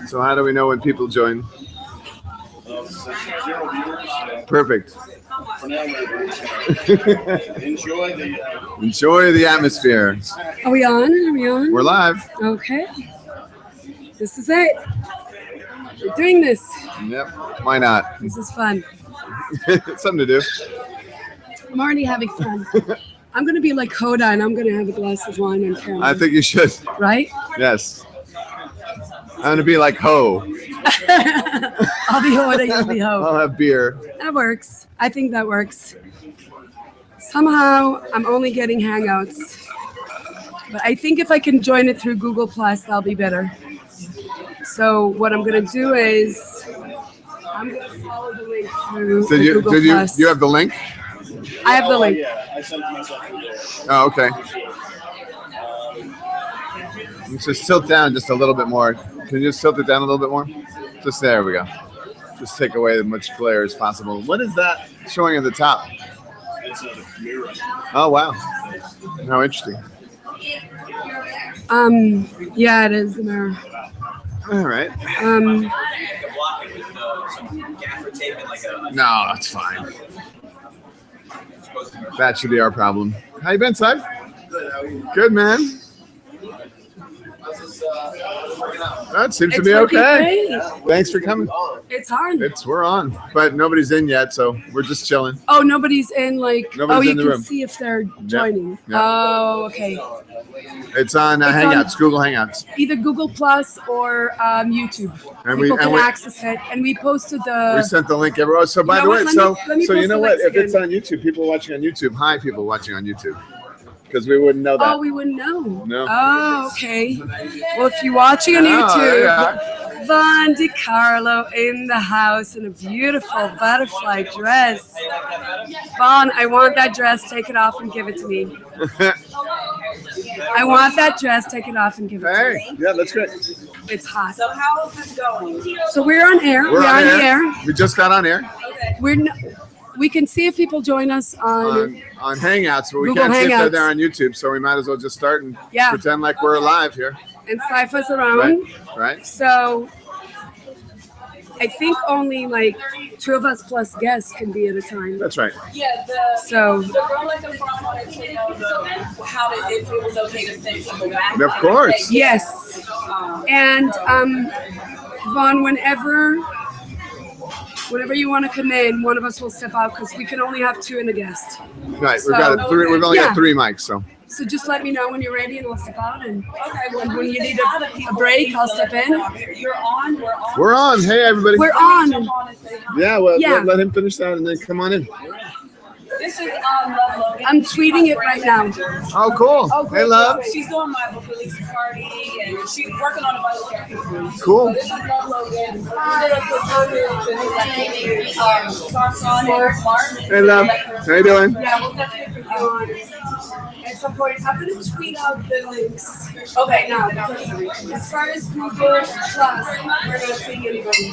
So how do we know when people join? Perfect. Enjoy the atmosphere. Are we on? Are we on? We're live. Okay. This is it. We're doing this. Yep. Why not? This is fun. It's something to do. I'm already having fun. I'm going to be like Hoda and I'm going to have a glass of wine on camera. I think you should. Right? Yes. I'm going to be like Ho. I'll be Hoda, you'll be Ho. I'll have beer. That works. I think that works. Somehow, I'm only getting Hangouts. But I think if I can join it through Google+, that'll be better. So what I'm going to do is I'm going to follow the link through Google+. Did you have the link? I have the link. Yeah, I sent it myself. Oh, okay. Let's just tilt down just a little bit more. Can you just tilt it down a little bit more? Just there we go. Just take away as much glare as possible. What is that showing at the top? It's a mirror. Oh, wow. How interesting. Yeah, it is the mirror. All right. No, that's fine. That should be our problem. How you been, Saif? Good, how are you? Good, man. How's this That seems to It's be working okay. great. Thanks for coming. It's hard. We're on, but nobody's in yet, so we're just chilling. Oh, nobody's in like. Nobody's you in the can room. see if they're joining. Yeah. Oh, okay. It's on Hangouts, Google Hangouts. Either Google Plus or YouTube. And People can we access it, and we posted the. we sent the link everywhere. So by You the know way, what? Let me so you post know the what? links If it's again. on YouTube, people watching on YouTube. Hi, people watching on YouTube, because we wouldn't know that. Oh, we wouldn't know. No. Oh, okay. Well, if you're watching on YouTube, Von DiCarlo in the house in a beautiful butterfly dress. Von, I want that dress. Take it off and give it to me. I want that dress. Take it off and give it to me. Hey, yeah, that's great. It's hot. So how is this going? So we're on air. We're on the air. We just got on air We can see if people join us on Hangouts, but we Google can't see if they're Hangouts. there on YouTube. So we might as well just start and Yeah. pretend like we're live here, and Saifa's around. right? So I think only like 2 of us plus guests can be at a time. That's right. Yeah, So the girl at the front wanted to know if it was okay to send people back. Of course. yes, and Vaughn, whenever you want to come in, one of us will step out because we can only have 2 in a guest. Right. So- We've only Yeah. got 3 mics, so. So just let me know when you're ready and I'll step out. And when you need a break, I'll step in. You're on. We're on. We're on. Hey, everybody. We're on. Jump on and say hi. Yeah, well, Yeah. Let him finish that and then come on in. This is Love Logan. I'm tweeting it right now. Oh, cool. Oh, Hey, great, love. great. She's doing my book release party, and she's working on a bunch of characters. Cool. So this is Love Logan. Starts on Eric Martin. Hey, love. How you doing? Yeah, we'll definitely put you on at some point. I'm going to tweet out the links. Okay, Now, as far as Google Plus, we're not seeing anybody.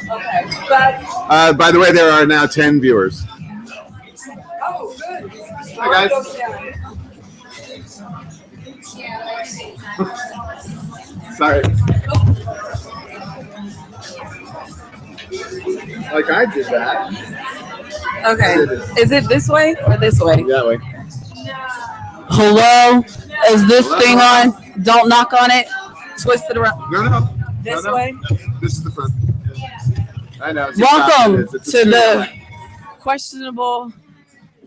okay. But, By the way, there are now 10 viewers. oh, good. Hi, guys. Sorry. Like I did that. Okay. Is it this way or this way? That way. Hello? Is this Hello? thing on? Don't knock on it. Twist it around. No. This No. way? This is the front. I know. Welcome It's a to studio. the questionable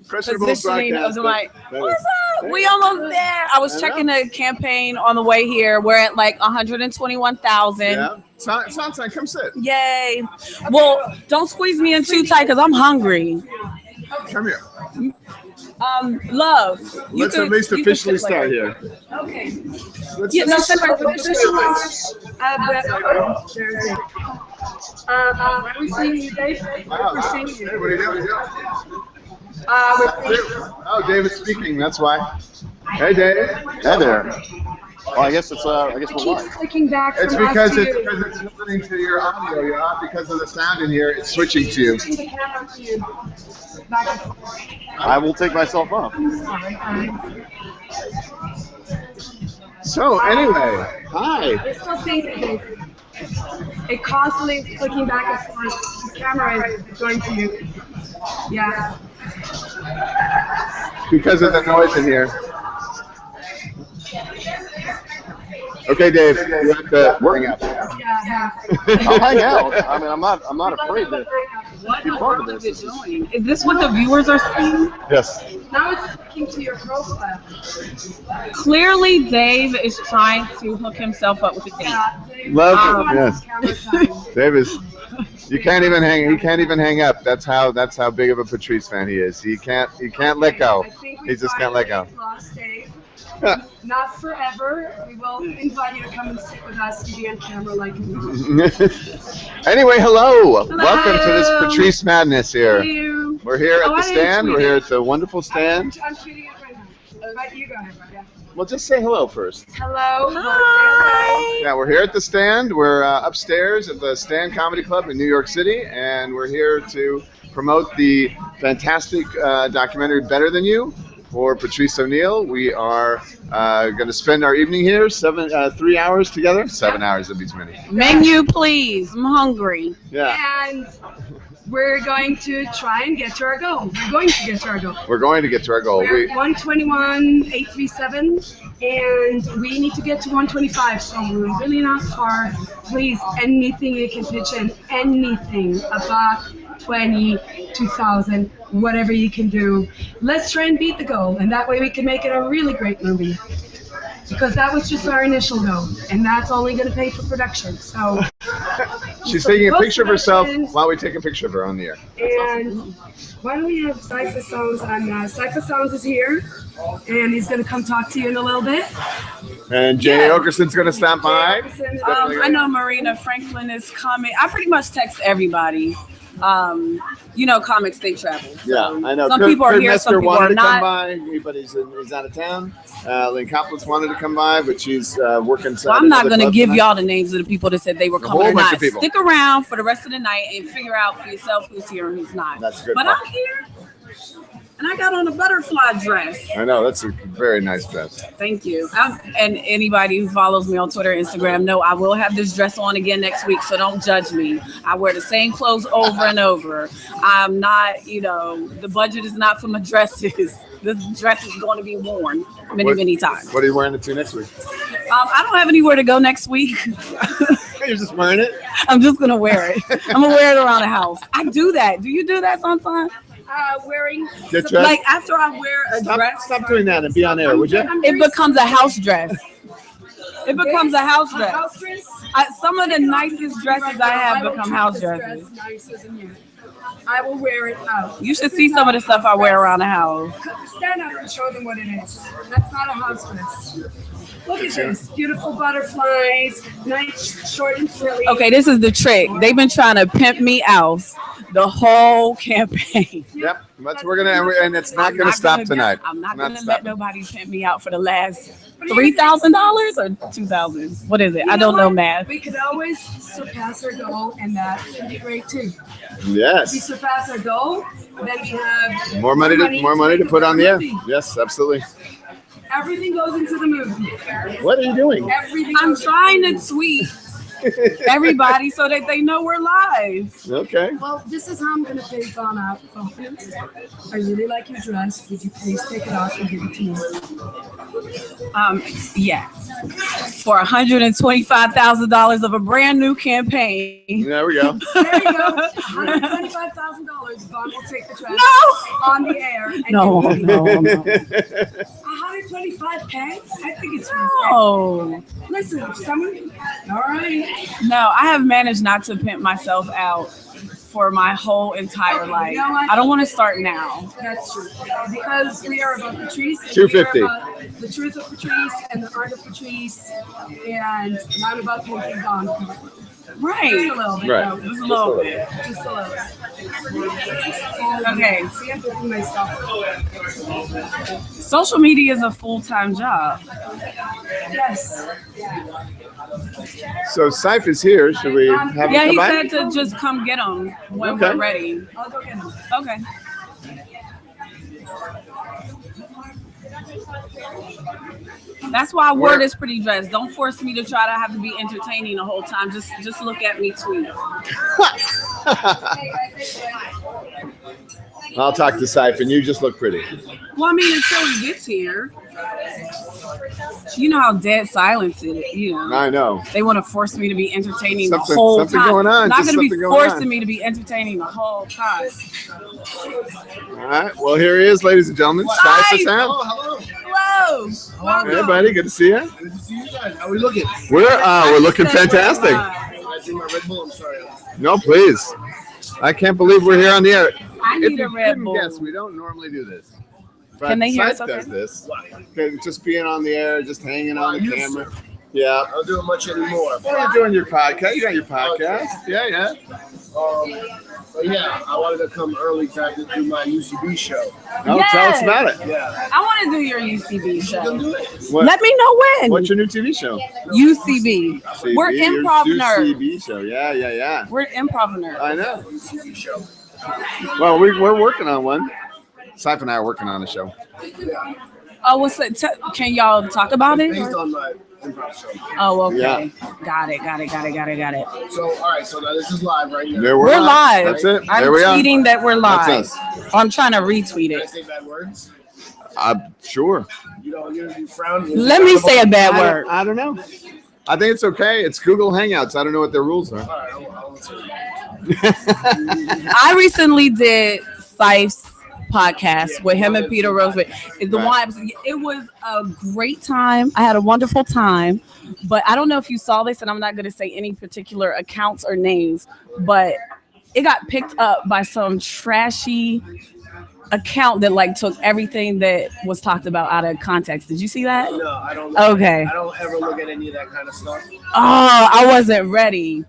Questionable positioning of the mic. broadcast, but What's that up? is- We almost there. I was I checking the campaign on the way here. We're at like 121,000. Yeah. Sunshine, come sit. Yay. Well, don't squeeze me in too tight because I'm hungry. Come here. Love. Let's at least officially start here. Okay. Let's Yeah, no, just- separate. We're seeing you, Dave. Wow. We're seeing Hey, you. what are you doing? We're Oh, David's speaking. That's why. Hey, Dave. Hey there. Well, I guess it's I guess It we're keeps live. clicking back It's from because us to it's you. because it's listening to your audio. You're not because of the sound in here. It's switching to you. Switching the camera to you. Back and forth. I will take myself off. So anyway, hi. It's still syncing, Dave. It constantly is clicking back and forth. The camera is going to you. Yeah. Because of the noise in here. Okay, Dave, you have to hang up. Yeah. I'll hang out. I mean, I'm not afraid to be part of this. Is this what the viewers are seeing? Yes. Now it's clicking to your profile. Clearly, Dave is trying to hook himself up with a date. Love it. Yes. Camera time. Dave is. You can't even hang. He can't even hang up. That's how big of a Patrice fan he is. He can't let go. I think He just can't let go. Lost Dave. Not forever. We will invite you to come and sit with us and be on camera like me. Anyway, hello. Welcome to this Patrice madness here. Hello. We're here at Oh, the I didn't stand. tweet We're it. here at the wonderful stand. I'm tweeting it right now. But you go ahead. Yeah. Well, just say hello first. Hello. Hi. Yeah, we're here at the stand. We're upstairs at the Stand Comedy Club in New York City, and we're here to promote the fantastic documentary Better Than You for Patrice O'Neill. We are going to spend our evening here, 3 hours together. 7 hours would be too many. Menu, please. I'm hungry. Yeah, And we're going to try and get to our goal. We're going to get to our goal. we're going to get to our goal. We're at 121,837, and we need to get to 125. So we're really not far. Please, anything you can pitch in, anything about 20, 2,000, whatever you can do. Let's try and beat the goal, and that way we can make it a really great movie. Because that was just our initial goal, and that's only going to pay for production. So She's taking a picture of herself while we take a picture of her on the air. And why don't we have Cypher Sounds on? Cypher Sounds is here, and he's going to come talk to you in a little bit. And Jay Okerson's going to stop by. I know Marina Franklin is coming. I pretty much text everybody. Comics they travel. So Yeah, I know. Some people are here, some people wanted are to come not. by, but he's out of town. Lynn Coplitz wanted to come by, but she's working. Well, I'm not going to give y'all the names of the people that said they were A coming whole or bunch not. of people. Stick around for the rest of the night and figure out for yourself who's here and who's not. That's a good But point. I'm here, and I got on a butterfly dress. I know, that's a very nice dress. Thank you. And anybody who follows me on Twitter and Instagram know I will have this dress on again next week, so don't judge me. I wear the same clothes over and over. I'm not, the budget is not for my dresses. This dress is going to be worn many times. What are you wearing it to next week? I don't have anywhere to go next week. You're just wearing it? I'm just going to wear it. I'm going to wear it around the house. I do that. Do you do that sometimes? Wearing Get dressed? Like after I wear a dress, Stop doing that and be on air, would you? it becomes a house dress. It becomes a house a dress. house dress. Some of the nicest dresses I have will become treat house this dresses. dress nicer than you. I will wear it out. You should see some of the stuff I wear around the house. Stand up and show them what it is. That's not a house dress. Look at this. Beautiful butterflies. Nice, short and frilly. Okay, this is the trick. They've been trying to pimp me out the whole campaign. Yep, that's we're gonna, and it's not gonna stop tonight. I'm not Not gonna let stopping. nobody pimp me out for the last $3,000 or $2,000. What is it? I don't know math. We could always surpass our goal, and that would be great too. If we Yes, surpass our goal, then we have more money to put on the air. Yes, absolutely. Everything goes into the movie. What are you doing? Everything. I'm goes into trying the to movie. tweet everybody so that they know we're live. Okay. Well, this is how I'm going to pay Dawn out. I really like your dress. Would you please take it off and give it to me? Yes. For $125,000 of a brand new campain. There we go. There you go. $125,000. Dawn will take the dress No. on the air. And No. give it to me. 125K? I think it's worth it. Oh. Listen, someone. All right. No, I have managed not to pimp myself out for my whole entire life. You know what? I don't want to start now. That's true. Because we are about Patrice. And 250. We are about the truth of Patrice and the art of Patrice. And not about pimping Dawn. Right. Just a little bit. Right. though. Just a little bit. Just a little bit. Okay. See, I have to do my stuff. Social media is a full-time job. Yes. So Saif is here. Should we have him Yeah, come he by? said to just come get them when Okay. we're ready. I'll go get him. Okay. That's why word is pretty dressed. Don't force me to try to have to be entertaining the whole time. Just look at me tweet. I'll talk to Saif, and you just look pretty. Well, I mean, until he gets here, you know how dead silence it is. You know, I know. they want to force me to be entertaining the Something- whole something time. going on, Not just going to be something going forcing on. me to be entertaining the whole time. All right. Well, here he is, ladies and gentlemen. Saif Patrice-a-thon. Hello. Hello. Welcome. Hey, buddy. Good to see you. Good to see you guys. How are we looking? We're looking fantastic. I drink my Red Bull. I'm sorry. No, please. I can't believe we're here on the air. I If need you a Red couldn't Bull. guess, we don't normally do this. But Can they hear Saif us okay? does this. Just being on the air, just hanging on the used camera. Yeah. I don't do it much anymore. Well, you're doing your podcast. You got your podcast. Yeah. But yeah, I wanted to come early to have to do my UCB show. No, tell us Yes. about it. Yeah. I want to do your UCB Come show. do it. What, Let me know when. what's your new TV show? UCB. We're CB, your improv new nerds. CB show. Yeah. We're improv nerds. I know. UCB show. Well, we're working on one. Saif and I are working on a show. Yeah. Oh, what's that? Can y'all talk about it? Based on my improv show. Oh, okay. Yeah. Got it. So, all right. So now this is live right now. There We're live. That's it. I'm There we are. tweeting that we're live. That's I'm trying to retweet Can I it. say bad words? Sure. You frown. Let me say a bad word. I don't know. I think it's okay. It's Google Hangouts. I don't know what their rules are. All right. I won't say that. I recently did Saif's podcast with him and Peter Rosewood. It was a great time. I had a wonderful time, but I don't know if you saw this, and I'm not going to say any particular accounts or names, but it got picked up by some trashy account that like took everything that was talked about out of context. Did you see that? No, I don't. Okay. I don't ever look at any of that kind of stuff. Oh, I wasn't ready.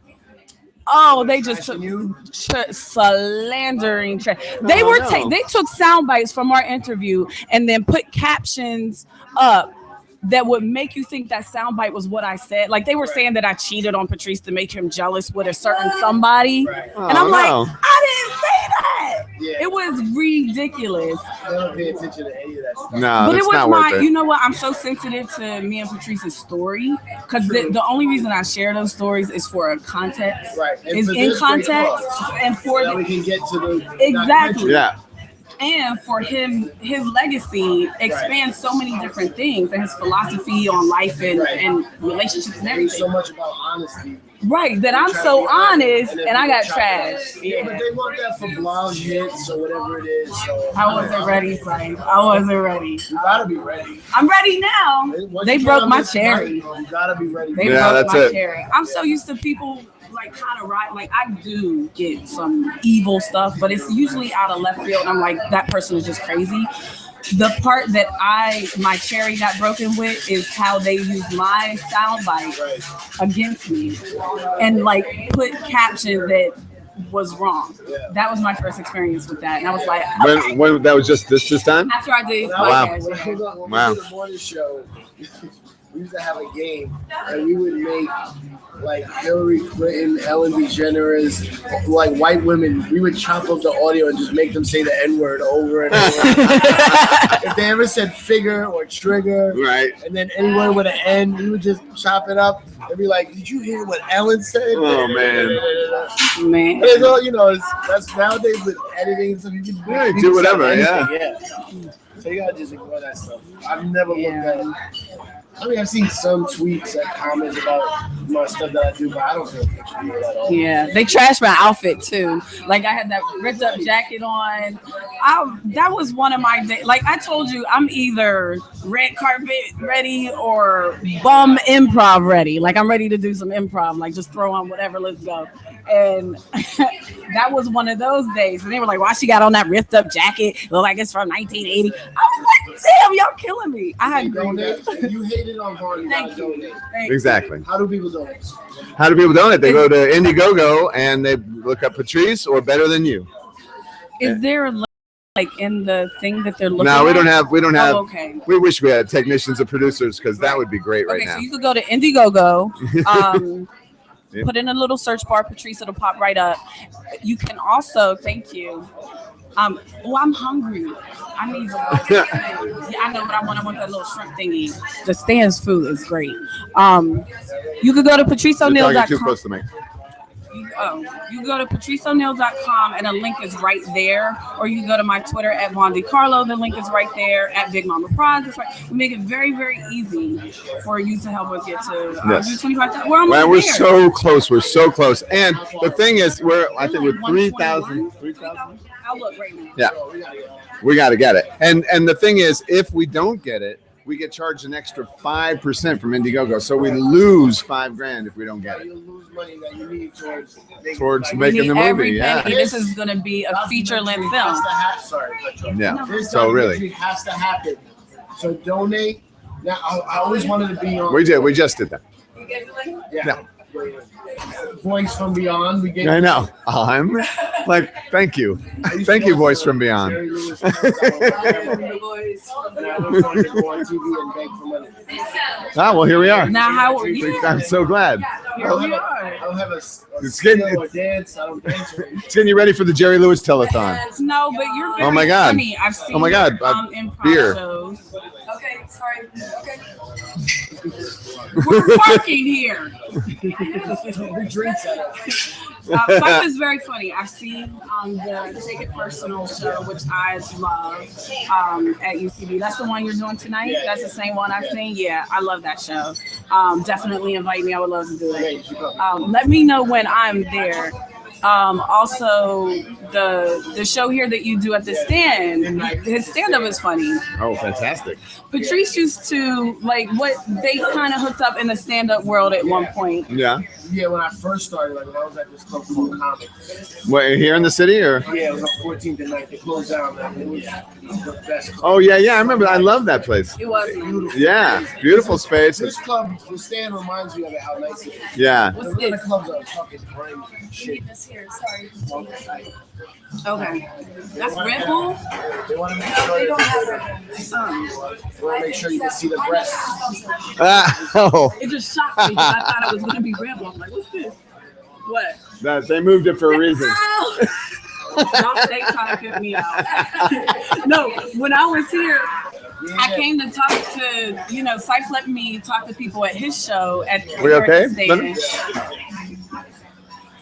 Oh, they just took You? slandering. They were they took sound bites from our interview and then put captions up that would make you think that soundbite was what I said. Like they were saying that I cheated on Patrice to make him jealous with a certain somebody. Right. And I'm like, no. I didn't say that. Yeah. It was ridiculous. I don't pay attention to any of that stuff. No, But that's it was not my, worth it. you know what? I'm so sensitive to me and Patrice's story because the only reason I share those stories is for a context. Right. And Is for in this great context cause, and for so that we the, can get to the Exactly. documentary. Yeah. and for him, his legacy expands so many different things and his philosophy on life and relationships and There's so everything. much about honesty. Right, that I'm Try to so be honest, honest then and I people got chop trashed. it. Yeah, but they want that for blonde hits or whatever it is. So I wasn't ready, Frank. I wasn't ready. You gotta be ready. I'm ready now. Once They you get broke on my this cherry. mic, You gotta be ready. They Yeah, broke that's my it. cherry. I'm so used to people like kind of right. Like I do get some evil stuff, but it's usually out of left field. I'm like, that person is just crazy. The part that my cherry got broken with is how they use my soundbite Right. against me and like put captions that was wrong. Yeah. That was my first experience with that, and I was like, When that was just this time? after I did his Wow. podcast, When Wow. we did the morning show, we used to have a game, and we would make like Hillary Clinton, Ellen DeGeneres, like white women. We would chop up the audio and just make them say the N-word over and over. If they ever said figure or trigger, Right. and then any word with an N, we would just chop it up and be like, "Did you hear what Ellen said?" Oh, man. man. But it's all, that's nowadays with editing, so you can Yeah, you do can whatever, say yeah. anything, So you gotta just ignore that stuff. I've never looked Yeah. at it. I mean, I've seen some tweets and comments about my stuff that I do, but I don't feel picture at all. Yeah, they trashed my outfit too. Like I had that ripped up jacket on. That was one of my days. Like I told you, I'm either red carpet ready or bum improv ready. Like I'm ready to do some improv. Like just throw on whatever, let's go. And that was one of those days. And they were like, "Why she got on that ripped up jacket? Look like it's from 1980." I was like, "Damn, y'all killing me." I had Donate. If you hated on Vaughn, you gotta Thank you. donate. Thank you. Exactly. How do people donate? How do people donate? They go to Indiegogo and they look up Patrice or Better Than You. Is there a link, like in the thing that they're looking? No, we don't have. Oh, okay. We wish we had technicians and producers because that would be great right Okay, now. so you could go to Indiegogo. Put in a little search bar, Patrice, it'll pop right up. You can also, thank you. I'm hungry. I need to yeah, I know what I want. I want that little shrimp thingy. The Stan's food is great. You could go to Patrice-a-thon.com. You're too close to me. You go to patriceoneal.com and a link is right there, or you can go to my Twitter at Von DiCarlo. The link is right there at Big Mama Prize. It's right. We make it very, very easy for you to help us get to 25,000. We're almost we're there. so close. We're so close. And the thing is, I think we're 3,000. 3,000. I'll look right now. Yeah, we got to get it. And the thing is, if we don't get it, we get charged an extra 5% from Indiegogo. So we lose $5,000 if we don't get it. You lose money that you need towards making the movie. Yeah. This is going to be a feature-length film. Yeah. This So really, it has to happen. So donate. Now I always wanted to be on. we did. We just did that. Yeah. Voice from Beyond. We get. I know. I'm like, thank you, Voice from Beyond. Jerry Lewis comes out, and I was going to go on TV and beg for money. Well, here we are. Now, how are you? I'm so glad. I don't have a It's getting- skill or dance. I don't dance. It's getting you ready for the Jerry Lewis telethon. No, but you're very Oh my God. funny. I've seen Oh my God. improv Beer. shows. Okay, sorry. Okay. We're working here. Who drinks at it? Stuff is very funny. I've seen the Take It Personal show, which I love, at UCB. That's the one you're doing tonight? That's the same one I've seen? Yeah, I love that show. Definitely invite me. I would love to do it. Let me know when I'm there. Also, the show here that you do at the stand, his stand-up is funny. Oh, fantastic. Patrice used to, like, what they kind of hooked up in the stand-up world at one point. Yeah. Yeah, when I first started, like when I was at this club called Comics. What, here in the city or? Yeah, it was on 14th and 9th. They closed down. Man. It was the best club. Oh yeah, I remember. I love that place. It was. Yeah, beautiful space. This club, the stand reminds me of it, how nice it is. Yeah. The other clubs are fucking brand shit. This here, sorry. Okay. That's Red Bull? They want to make sure They don't have they want to make sure you can see the breasts. Oh, It just shocked me because I thought it was going to be Red Bull. I'm like, what's this? What? that they moved it for a reason. Y'all stay trying to put me out. No, when I was here, I came to talk to, Syph let me talk to people at his show at We okay?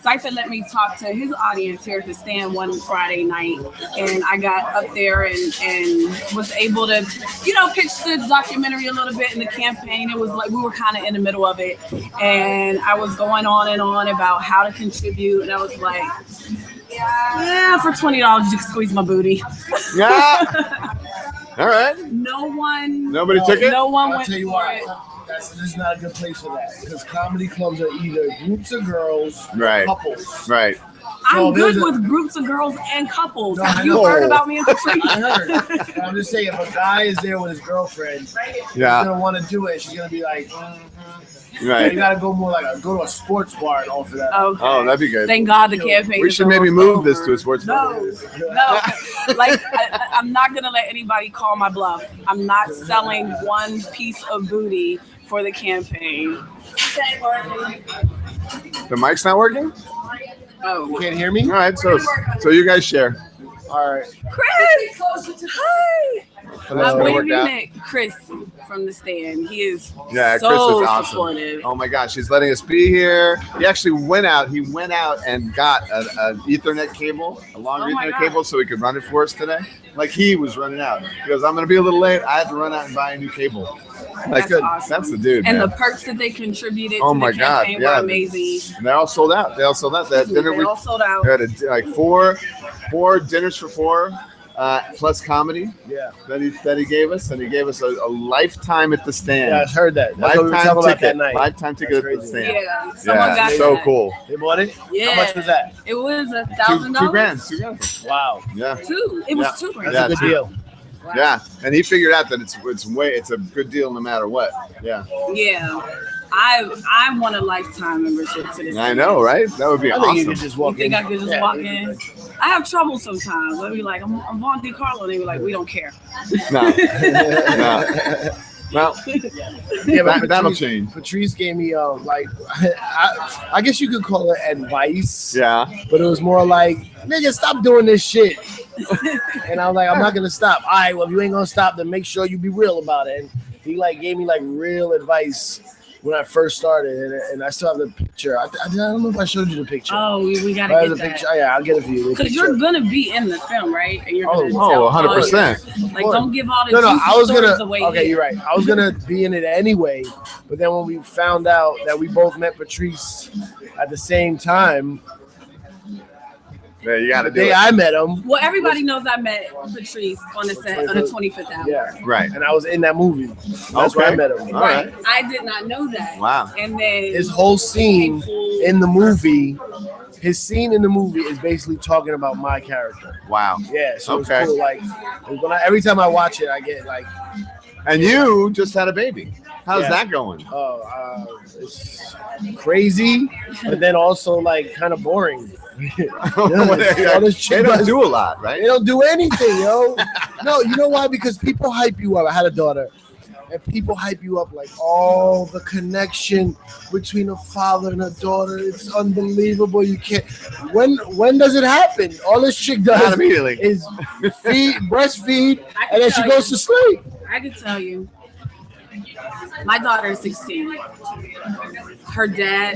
Syph had let me talk to his audience here at the stand one Friday night, and I got up there and was able to, pitch the documentary a little bit in the campaign. It was like we were kind of in the middle of it, and I was going on and on about how to contribute, and I was like, yeah, for $20 you can squeeze my booty. Yeah. All right. Nobody took it? No one I'll went tell you for what. it. This is not a good place for that because comedy clubs are either groups of girls or Right. couples. Right. I'm So good there's a- with groups of girls and couples. No, Have I you know. heard about me and Patrice? I heard. But I'm just saying, if a guy is there with his girlfriend, he's Yeah. gonna want to do it. She's gonna be like, You Right. gotta go more like go to a sports bar and offer that. Okay. Oh, that'd be good. Thank God the campaign. We is should maybe almost move this over. to a sports bar. No. Like I'm not gonna let anybody call my bluff. I'm not selling one piece of booty for the campaign. The mic's not working? Oh, You can't hear me? All right, so you guys share. All right. Chris! Hi! So that's I'm gonna work waving out. at Chris from the stand. He is Yeah, so Chris is awesome. supportive. Oh my gosh, he's letting us be here. He actually went out. He went out and got an Ethernet cable, a long Oh my Ethernet God. cable, so he could run it for us today. Like he was running out. He goes, "I'm gonna be a little late. I have to run out and buy a new cable." Like, That's good. awesome. That's the dude, And man. the perks that they contributed Oh to my the God, campaign yeah. were amazing. And they all sold out. They all sold out. That dinner They we all sold out. had like four dinners for four, plus comedy. Yeah. That he gave us, and he gave us a lifetime at the stand. Yeah, I heard that. That's what we were Lifetime talking about ticket. that night. Lifetime ticket at That's the crazy. stand. Yeah, someone Yeah, got so that. cool. They bought it? Yeah. How much was that? It was $2,000. $1,000. $2,000. Wow. Yeah. Two. It was Yeah. two grand. That's Yeah, a good deal. Yeah, and he figured out that it's a good deal no matter what. Yeah. Yeah. I want a lifetime membership to this. I know, right? That would be I think you awesome. could just walk You think in. I could just walk in? I have trouble sometimes. I'll be like, I'm Von DiCarlo. They be like, we don't care. No. No. Well, Yeah, but that'll Patrice- change. Patrice gave me like, I guess you could call it advice. Yeah. But it was more like, nigga, stop doing this shit. And I was like, I'm not gonna stop. All right, well, if you ain't gonna stop, then make sure you be real about it. And he like gave me like real advice when I first started, and I still have the picture. I don't know if I showed you the picture. Oh, we gotta There's get a that. picture. Oh, yeah, I'll get it for you. Because you're gonna be in the film, right? And you're gonna Oh, tell 100%. Like, don't give all the No, juicy I was stories gonna. away. Okay, here. you're right. I was gonna be in it anyway, but then when we found out that we both met Patrice at the same time, Yeah, you got the to do day it. I met him, Well, everybody knows I met Patrice on the set on the 25th hour. yeah, Right. and I was in that movie. That's where I met him. All right. I did not know that. Wow. And then His whole scene in the movie, his scene in the movie is basically talking about my character. Wow. Yeah, so Okay. it's cool. Like every time I watch it, I get like, And you just had a baby. How's Yeah. that going? it's crazy, but then also like kind of boring. They all this shit don't does- do a lot, right? They don't do anything, yo. No, you know why? Because people hype you up. I had a daughter, and people hype you up like, oh, the connection between a father and a daughter. It's unbelievable. You can't. When does it happen? All this chick Not does immediately. is breastfeed, I can and then she tell goes you. to sleep. I can tell you, my daughter is 16. Her dad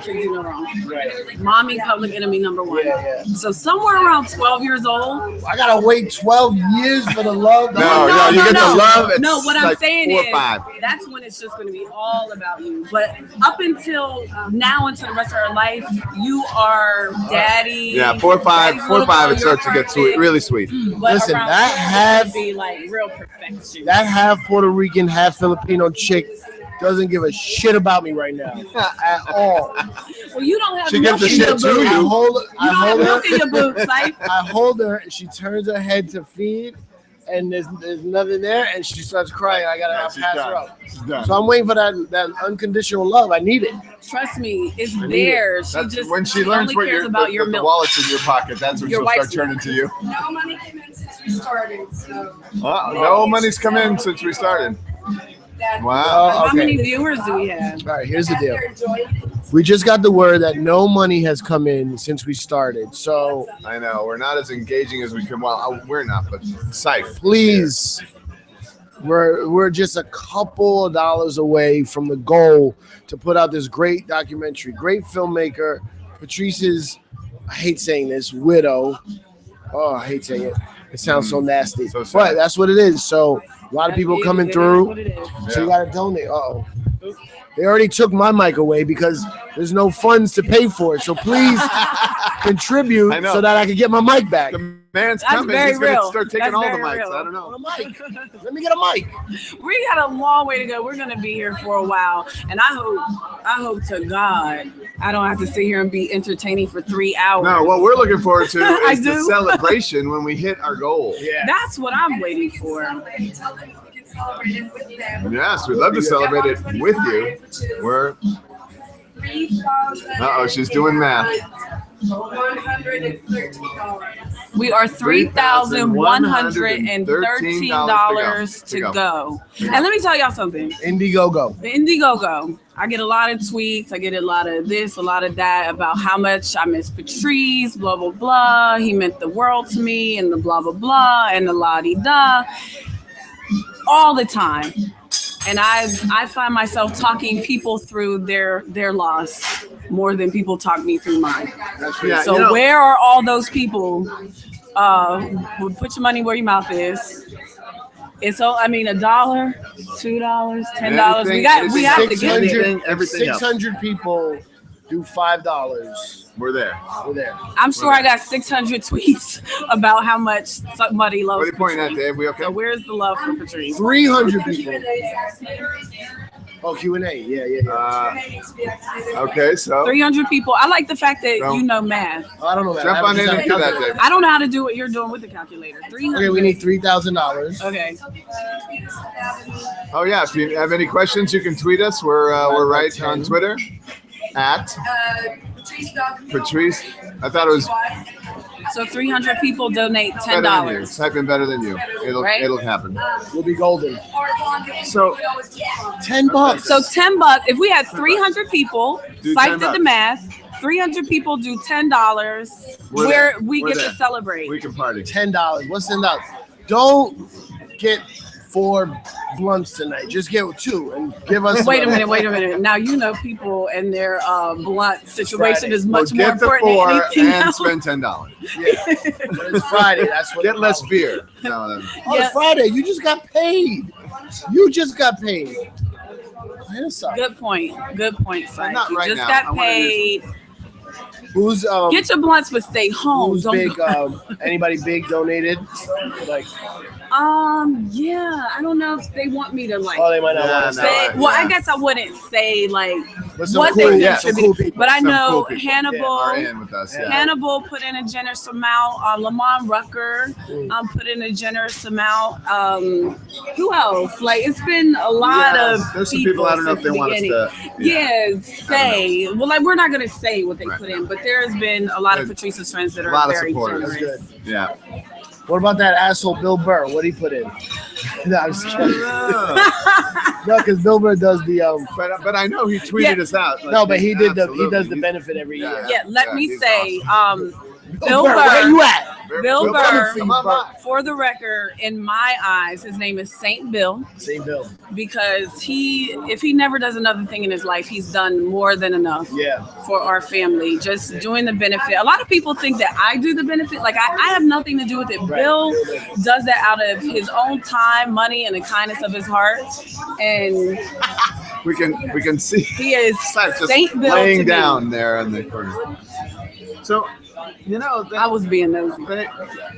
can do no wrong. Right. Mommy, public enemy number one. Yeah, yeah. So somewhere around 12 years old. I gotta wait 12 years for the love. No, you get the love. It's No, what I'm like saying 4 or is 5. that's when it's just going to be all about you. But up until now, until the rest of her life, you are daddy. Yeah, 4 or 5. daddy's 4 or little 5. girl, It starts to you're get sweet, perfect. really sweet. But Listen, around that 12, half- it's gonna be like real perfection. That half Puerto Rican, half Filipino chick doesn't give a shit about me right now at all. Well, you don't have She milk gives a in your shit to boots. you. I hold You don't have her. milk in your boots, like. I hold her, and she turns her head to feed, and there's nothing there, and she starts crying. I gotta She's pass done. her up. She's done. So I'm waiting for that unconditional love. I need it. Trust me, it's need there. She That's just when she learns only what cares your about your the milk. wallet's in your pocket. That's when Your she'll start wife's turning to you. No money came in since we started, so No money's come in since we started. that. Wow. How Okay. many viewers do we have? All right, here's the deal. They're enjoying it. We just got the word that no money has come in since we started. So I know we're not as engaging as we could. Well, we're not, but Syph. please, we're just a couple of dollars away from the goal to put out this great documentary. Great filmmaker, Patrice's, I hate saying this, widow. Oh, I hate saying it. It sounds so nasty. So sad. But that's what it is. So a lot of people coming It is through. what it is. So you gotta donate. Uh-oh. They already took my mic away because there's no funds to pay for it. So please contribute I know. so that I can get my mic back. The man's That's coming. very He's gonna real. start taking That's all the very mics. real. I don't know. A mic. Let me get a mic. We got a long way to go. We're gonna be here for a while, and I hope to God I don't have to sit here and be entertaining for 3 hours. No, what we're looking forward to I is the do. celebration when we hit our goal. Yeah. That's what I'm waiting for. Tell them we can celebrate it with them. Yes, we'd love to celebrate it with you. We're she's doing math. $113. We are $3,113 to go. And let me tell y'all something. Indiegogo. The Indiegogo. I get a lot of tweets. I get a lot of this, a lot of that about how much I miss Patrice, blah, blah, blah. He meant the world to me, and the blah, blah, blah, and the la-di-da. All the time. And I find myself talking people through their loss more than people talk me through mine. Yeah, So you know, where are all those people? Put your money where your mouth is. It's so $1, $2, $10. We have to get there. everything else. 600 people do $5. We're there. We're there. I'm sure I got 600 tweets about how much somebody What are loves you pointing at, Patrice. Dave? We okay? So where's the love for Patrice? 300 people. Oh, Q&A. Yeah. Okay, so 300 people. I like the fact that Don't- you know math. I don't know that. jump I on in and do that, calculator. Dave. I don't know how to do what you're doing with the calculator. 300. Okay, we need $3,000. Okay. Oh yeah, if you have any questions, you can tweet us. We're right on Twitter at Patrice. I thought it was So 300 people donate better than you. $10. Type in better than you. Right? It'll happen. We'll be golden. So $10. So $10. If we had 300 people, Do Sykes did $10. the math. 300 people do $10. We're Where there. we We're get there. to celebrate. we can party. $10. What's $10? Don't get 4 blunts tonight. Just get 2 and give us. Wait a minute. Now you know people and their blunt situation Friday. is much Well, more get the important 4 than anything and else. spend $10. Yeah. But it's Friday. That's what. Get less beer. No. Oh, Yeah. it's Friday. You just got paid. Good point, Frank. Not You right just now. I got wanna hear paid. Who's Get your blunts, but stay home. who's Don't big? Anybody big donated? Like, yeah. I don't know if they want me to like. oh, they might not Yeah, want to no, say. say, well, I guess I wouldn't say like But some what cool, they yeah, some contribute, cool people. but I Some know cool people Hannibal. Are in with us. Yeah. Hannibal put in a generous amount. Lamont Rucker put in a generous amount. Who else? Like it's been a lot Yeah, of there's some people I don't know if since they the want us beginning. to. Say. Well, like we're not gonna say what they Right. put in, but there has been a lot of There's Patrice's friends that a are lot of very supporters. generous. That's good. Yeah. What about that asshole Bill Burr? What did he put in? No, I'm just kidding. No, because Bill Burr does the But I know he tweeted Yeah. us out. Like, no, but he does the absolutely. benefit every year. Yeah, let me he's say, awesome. Bill Burr, Burr. where you at? Bill Burr, Come on by. for the record, in my eyes, his name is Saint Bill Same Bill. because if he never does another thing in his life, he's done more than enough Yeah. for our family. Just doing the benefit. A lot of people think that I do the benefit. Like I have nothing to do with it. Right. Bill does that out of his own time, money, and the kindness of his heart. And We can see he is Sykes just Saint Bill laying to me. down there in the corner. So, I was being nosy.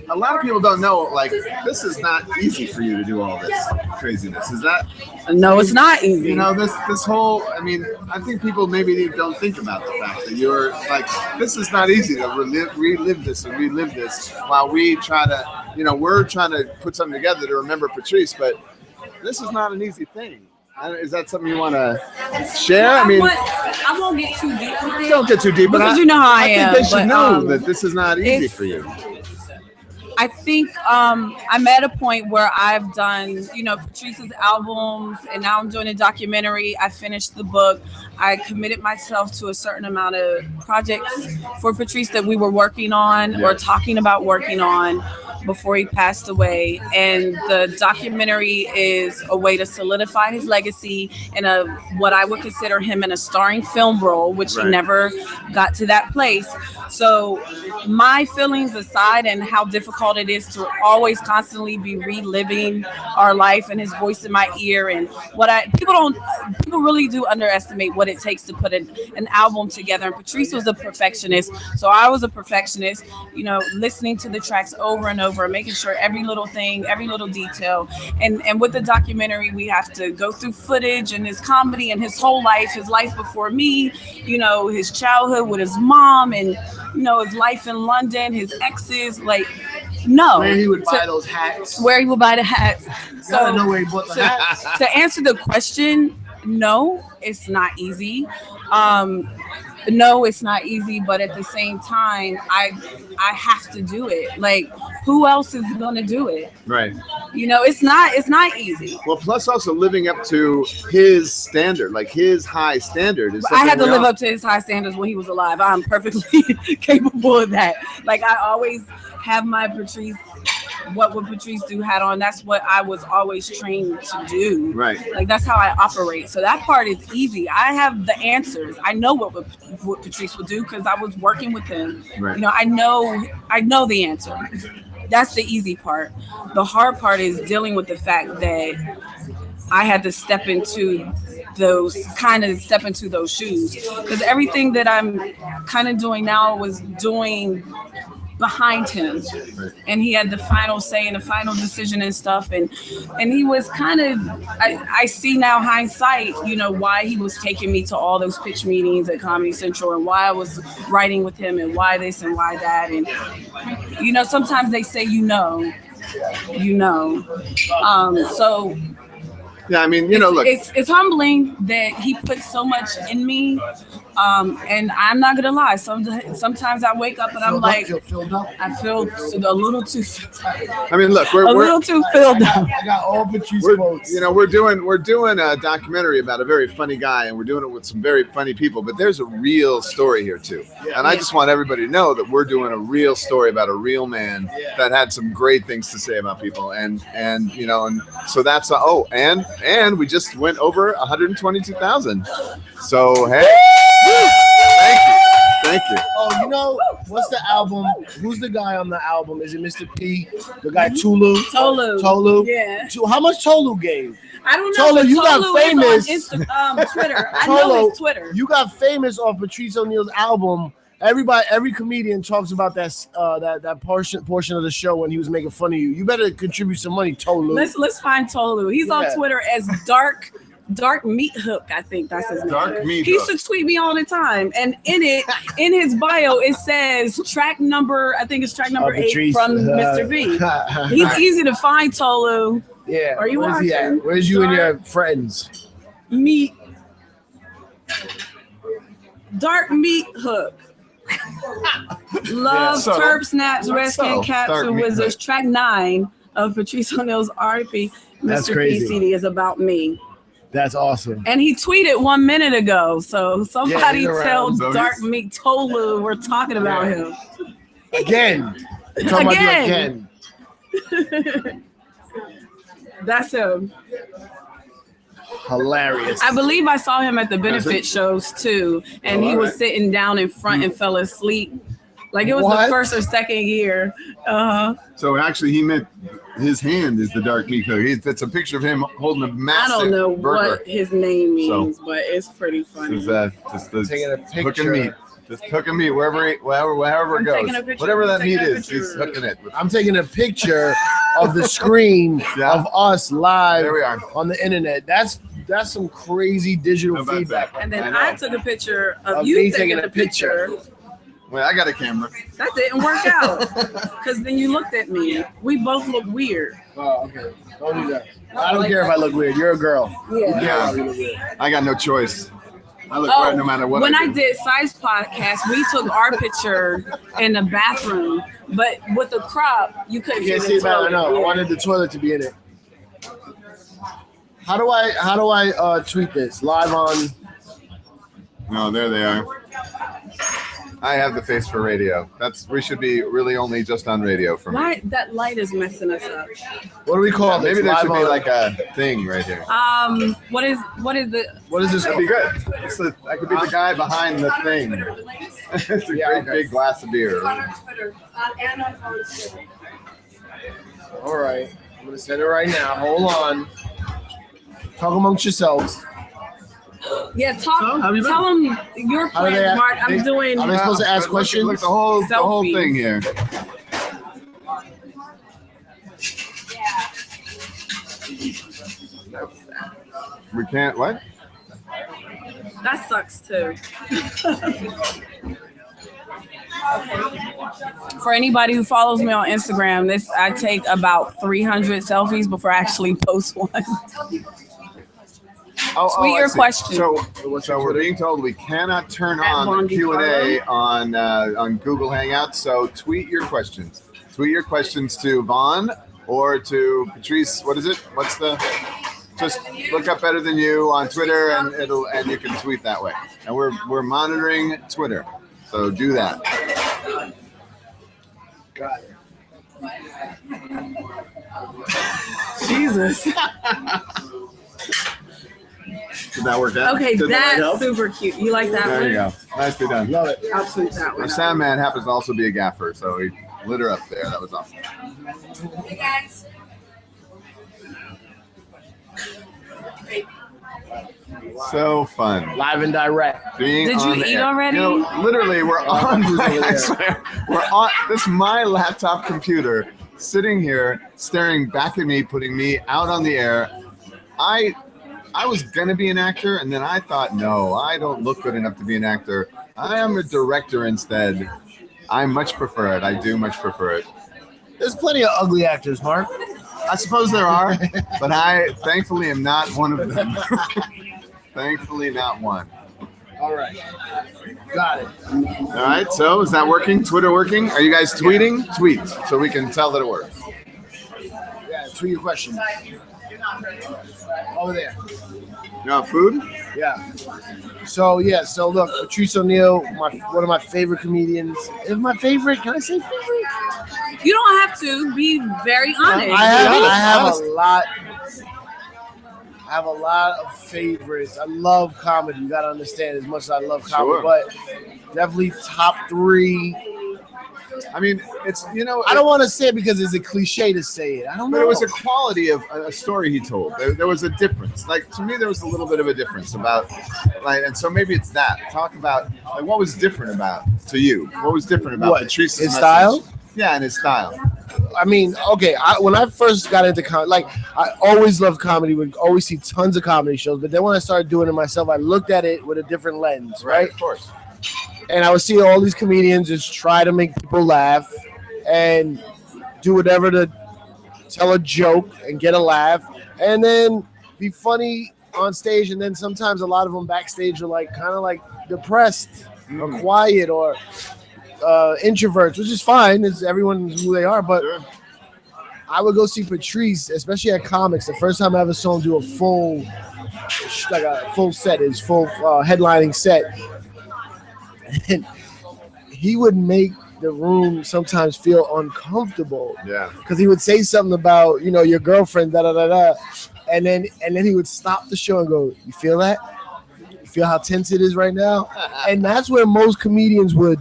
a lot of people don't know. Like, this is not easy for you to do all this craziness. Is that? No, it's not easy. You know, this whole. I mean, I think people maybe don't think about the fact that you're like, this is not easy to relive this and relive this while we try to. You know, we're trying to put something together to remember Patrice, but this is not an easy thing. Is that something you want to share? I mean, I won't get too deep with it. don't get too deep, but Because you know how I am, think they should but, know that this is not easy it's- for you. I think I'm at a point where I've done, Patrice's albums, and now I'm doing a documentary. I finished the book. I committed myself to a certain amount of projects for Patrice that we were working on or talking about working on before he passed away. And the documentary is a way to solidify his legacy in what I would consider him in a starring film role, which he Right. never got to that place. So my feelings aside and how difficult it is to always constantly be reliving our life and his voice in my ear and people really do underestimate what it takes to put an album together. And Patrice was a perfectionist. So I was a perfectionist, listening to the tracks over and over, making sure every little thing, every little detail. And with the documentary, we have to go through footage and his comedy and his whole life, his life before me, his childhood with his mom and, his life in London, his exes, where he would buy those hats. Where he would buy the hats. So Gotta know where he bought the hats. to answer the question, no, it's not easy. No, it's not easy, but at the same time, I have to do it. Like, who else is gonna do it? Right. It's not easy. Well, plus also living up to his standard, like his high standard. Is I had to something live we all- up to his high standards when he was alive. I'm perfectly capable of that. Like, I always have my Patrice, what would Patrice do hat on. That's what I was always trained to do. Right. Like, that's how I operate. So that part is easy. I have the answers. I know what Patrice would do because I was working with him. Right. I know the answer. That's the easy part. The hard part is dealing with the fact that I had to step into those shoes, because everything that I'm kind of doing now was doing behind him, and he had the final say and the final decision and stuff, and he was kind of, I see now hindsight, you know, why he was taking me to all those pitch meetings at Comedy Central, and why I was writing with him, and why this and why that. And you know, sometimes they say so yeah, I mean, you know, look, it's humbling that he put so much in me. And I'm not gonna lie. Sometimes I wake up and I'm like, I feel a little too. I mean, look, we're a little too filled up. I got all Patrice quotes. You know, we're doing a documentary about a very funny guy, and we're doing it with some very funny people. But there's a real story here too, and I just want everybody to know that we're doing a real story about a real man that had some great things to say about people, and you know, and so that's and we just went over 122,000. So hey. Thank you. Oh, you know, what's the album? Who's the guy on the album? Is it Mr. P? The guy Tolu? Tolu. Yeah. How much Tolu gave? I don't know. Tolu, you got famous. Twitter. I know his Twitter. You got famous off Patrice O'Neal's album. Every comedian talks about that portion of the show when he was making fun of you. You better contribute some money, Tolu. Let's find Tolu. He's on Twitter as Dark Meat Hook, I think that's his name. Dark Meat He Hook. used to tweet me all the time, and in his bio it says track number 8 Patrice, from Mr. V. He's easy to find, Tolu. Yeah. Are you Where's he watching? at? Where's you and your friends? Dark Meat Hook. Love, subtle. Terp, Snaps, Not Rescue, subtle. Caps, Dark and Meat Wizards. Hook. Track 9 of Patrice O'Neal's R.I.P. That's Mr. crazy. P CD is about me. That's awesome. And he tweeted 1 minute ago, so somebody he's around. tell So Dark he's- Meat Tolu we're talking about him. Again. They're talking about you again. That's him. Hilarious. I believe I saw him at the benefit shows too, and he was sitting down in front and fell asleep. Like it was What? the first or second year. So actually, he meant his hand is the Dark Meat Hook. It's a picture of him holding a I massive don't know burger. what his name means, but it's pretty funny. Just Taking a hooking picture. meat. Just hooking meat wherever it I'm goes. taking a picture. Whatever that I'm meat taking a is, he's picture. hooking it. I'm taking a picture of the screen of us live There we are. on the internet. That's some crazy digital How about feedback. that? And then I I know. took a picture of Of you me taking taking a a picture. picture. Well, I got a camera. That didn't work out because then you looked at me. We both look weird. Oh, okay. Don't do that. I don't care if I look weird. You're a girl. Yeah. Yeah, I got no choice. I look right no matter what. When I I do. did Size Podcast, we took our picture in the bathroom, but with the crop, you couldn't You can't see see the it, I toilet. know. Yeah. I wanted the toilet to be in it. How do I tweet this? Live on. No, there they are. I have the face for radio. We should be really only just on radio for me. Why that light is messing us up? What do we call this? Maybe there Live should be on- like a thing right here. What is the What is this? That'd be good. I could be the guy behind the thing. It's a great big glass of beer. All right. I'm gonna send it right now. Hold on. Talk amongst yourselves. Yeah, tell them your How do they plans, act- Mark. I'm they- doing Are they supposed to ask Look, questions? Look, the whole Selfies. thing here. We can't. What? that sucks too. For anybody who follows me on Instagram, I take about 300 selfies before I actually post one. Tweet I your see. question. So we're being told we cannot turn At on Von the Q&A DiCarlo. on Google Hangouts. So tweet your questions. Tweet your questions to Vaughn or to Patrice. What is it? Just look up Better Than You on Twitter, and you can tweet that way. And we're monitoring Twitter, so do that. Got it. Jesus. Did that work out? Okay, Did that that's help? super cute. You like that There one? you go. Nicely done. Love it. I'll tweet that one. Our out. sound man happens to also be a gaffer, so he lit her up there. That was awesome. Hey guys. So fun. Live and direct. Being Did you on the eat air. already? You know, literally, we're on. I swear, we're on. This is my laptop computer, sitting here, staring back at me, putting me out on the air. I was gonna be an actor, and then I thought, no, I don't look good enough to be an actor. I am a director instead. I much prefer it. I do much prefer it. There's plenty of ugly actors, Mark. I suppose there are, but I thankfully am not one of them. Thankfully, not one. All right. Got it. All right, so is that working? Twitter working? Are you guys tweeting? Tweet, so we can tell that it works. Yeah, tweet your question. Over there. You want food? Yeah. So look, Patrice O'Neal, one of my favorite comedians. Is my favorite? Can I say favorite? You don't have to be very honest. I have a lot of favorites. I love comedy. You gotta understand, as much as I love comedy, Sure. but definitely top 3. I mean, it's, you know, I don't want to say it because it's a cliche to say it. I don't know. but it was a quality of a story he told. There was a difference. Like, to me, there was a little bit of a difference about, like, and so maybe it's that. Talk about, like, what was different about to you? What was different about What, Patrice's his message? style? Yeah, and his style. I mean, okay. When I first got into comedy, like, I always loved comedy. Would always see tons of comedy shows. But then when I started doing it myself, I looked at it with a different lens, right? Of course. And I would see all these comedians just try to make people laugh and do whatever to tell a joke and get a laugh, and then be funny on stage. And then sometimes a lot of them backstage are like kind of like depressed or quiet or introverts, which is fine. It's everyone's who they are. But Sure. I would go see Patrice, especially at comics. The first time I ever saw him do a full set, his full headlining set. And he would make the room sometimes feel uncomfortable. Yeah. Because he would say something about, you know, your girlfriend, da da da da, and then he would stop the show and go, "You feel that? You feel how tense it is right now?" And that's where most comedians would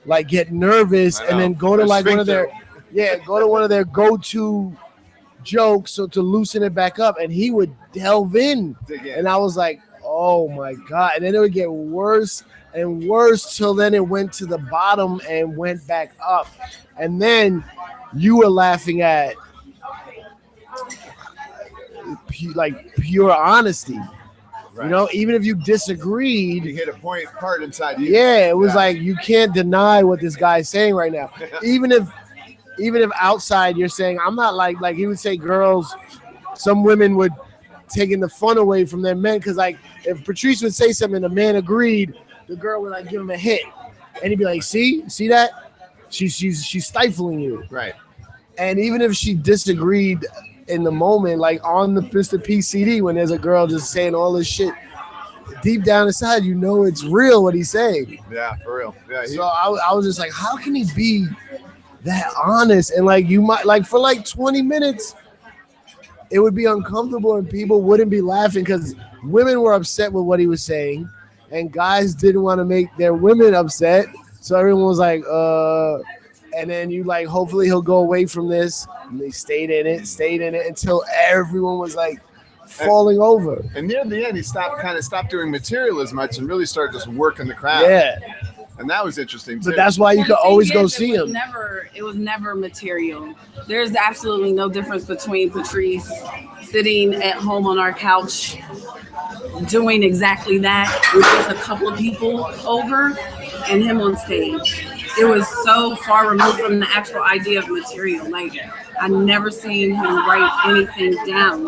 like get nervous and then go to like one of their go-to jokes so to loosen it back up, and he would delve in. And I was like, oh my God. And then it would get worse and worse till then it went to the bottom and went back up. And then you were laughing at like pure honesty. Right. You know, even if you disagreed, You hit a part inside you. yeah, it was like you can't deny what this guy's saying right now. Even if outside you're saying, I'm not like he would say girls, some women would taking the fun away from their men, because like if Patrice would say something, the man agreed, the girl would like give him a hit, and he'd be like, see that? She's stifling you. Right. And even if she disagreed in the moment, like on the Mr. P CD, when there's a girl just saying all this shit, deep down inside, you know it's real what he's saying. Yeah, for real. Yeah. So I was just like, how can he be that honest? And like you might like for like 20 minutes, it would be uncomfortable and people wouldn't be laughing because women were upset with what he was saying, and guys didn't want to make their women upset. So everyone was like, and then you like, hopefully he'll go away from this. And they stayed in it until everyone was like falling over. And near the end, he stopped doing material as much and really started just working the crowd. Yeah. And that was interesting too. But that's why you could always go see him. It was never material. There's absolutely no difference between Patrice sitting at home on our couch doing exactly that with just a couple of people over and him on stage. It was so far removed from the actual idea of material. Like, I never seen him write anything down.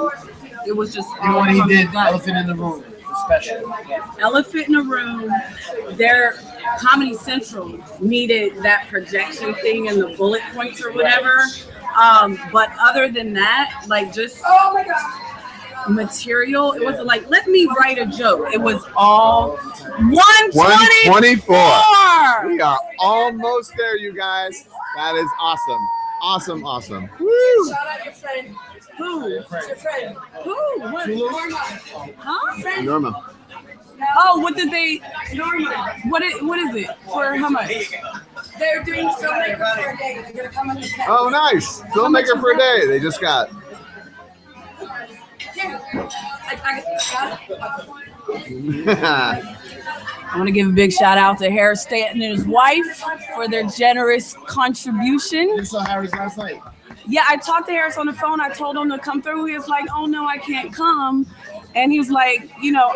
It was just all What he from did, the gut. Elephant in the Room, special. Elephant in the Room, their Comedy Central needed that projection thing and the bullet points or whatever. But other than that, like just material, it wasn't like, let me write a joke. It was all 124. We are almost there, you guys. That is awesome. Awesome. Woo! Shout out your friend. Who? It's your friend. Who? What? Norma. Huh? Norma. Oh, what did they? Norma. What is it? For how much? They're doing filmmaker for a day. They're gonna come on this. Oh, nice. Filmmaker for a day. They just got. Yeah. I got it. I want to give a big shout out to Harris Stanton and his wife for their generous contribution. You saw Harris last night. Yeah, I talked to Harris on the phone. I told him to come through. He was like, "Oh no, I can't come." And he was like,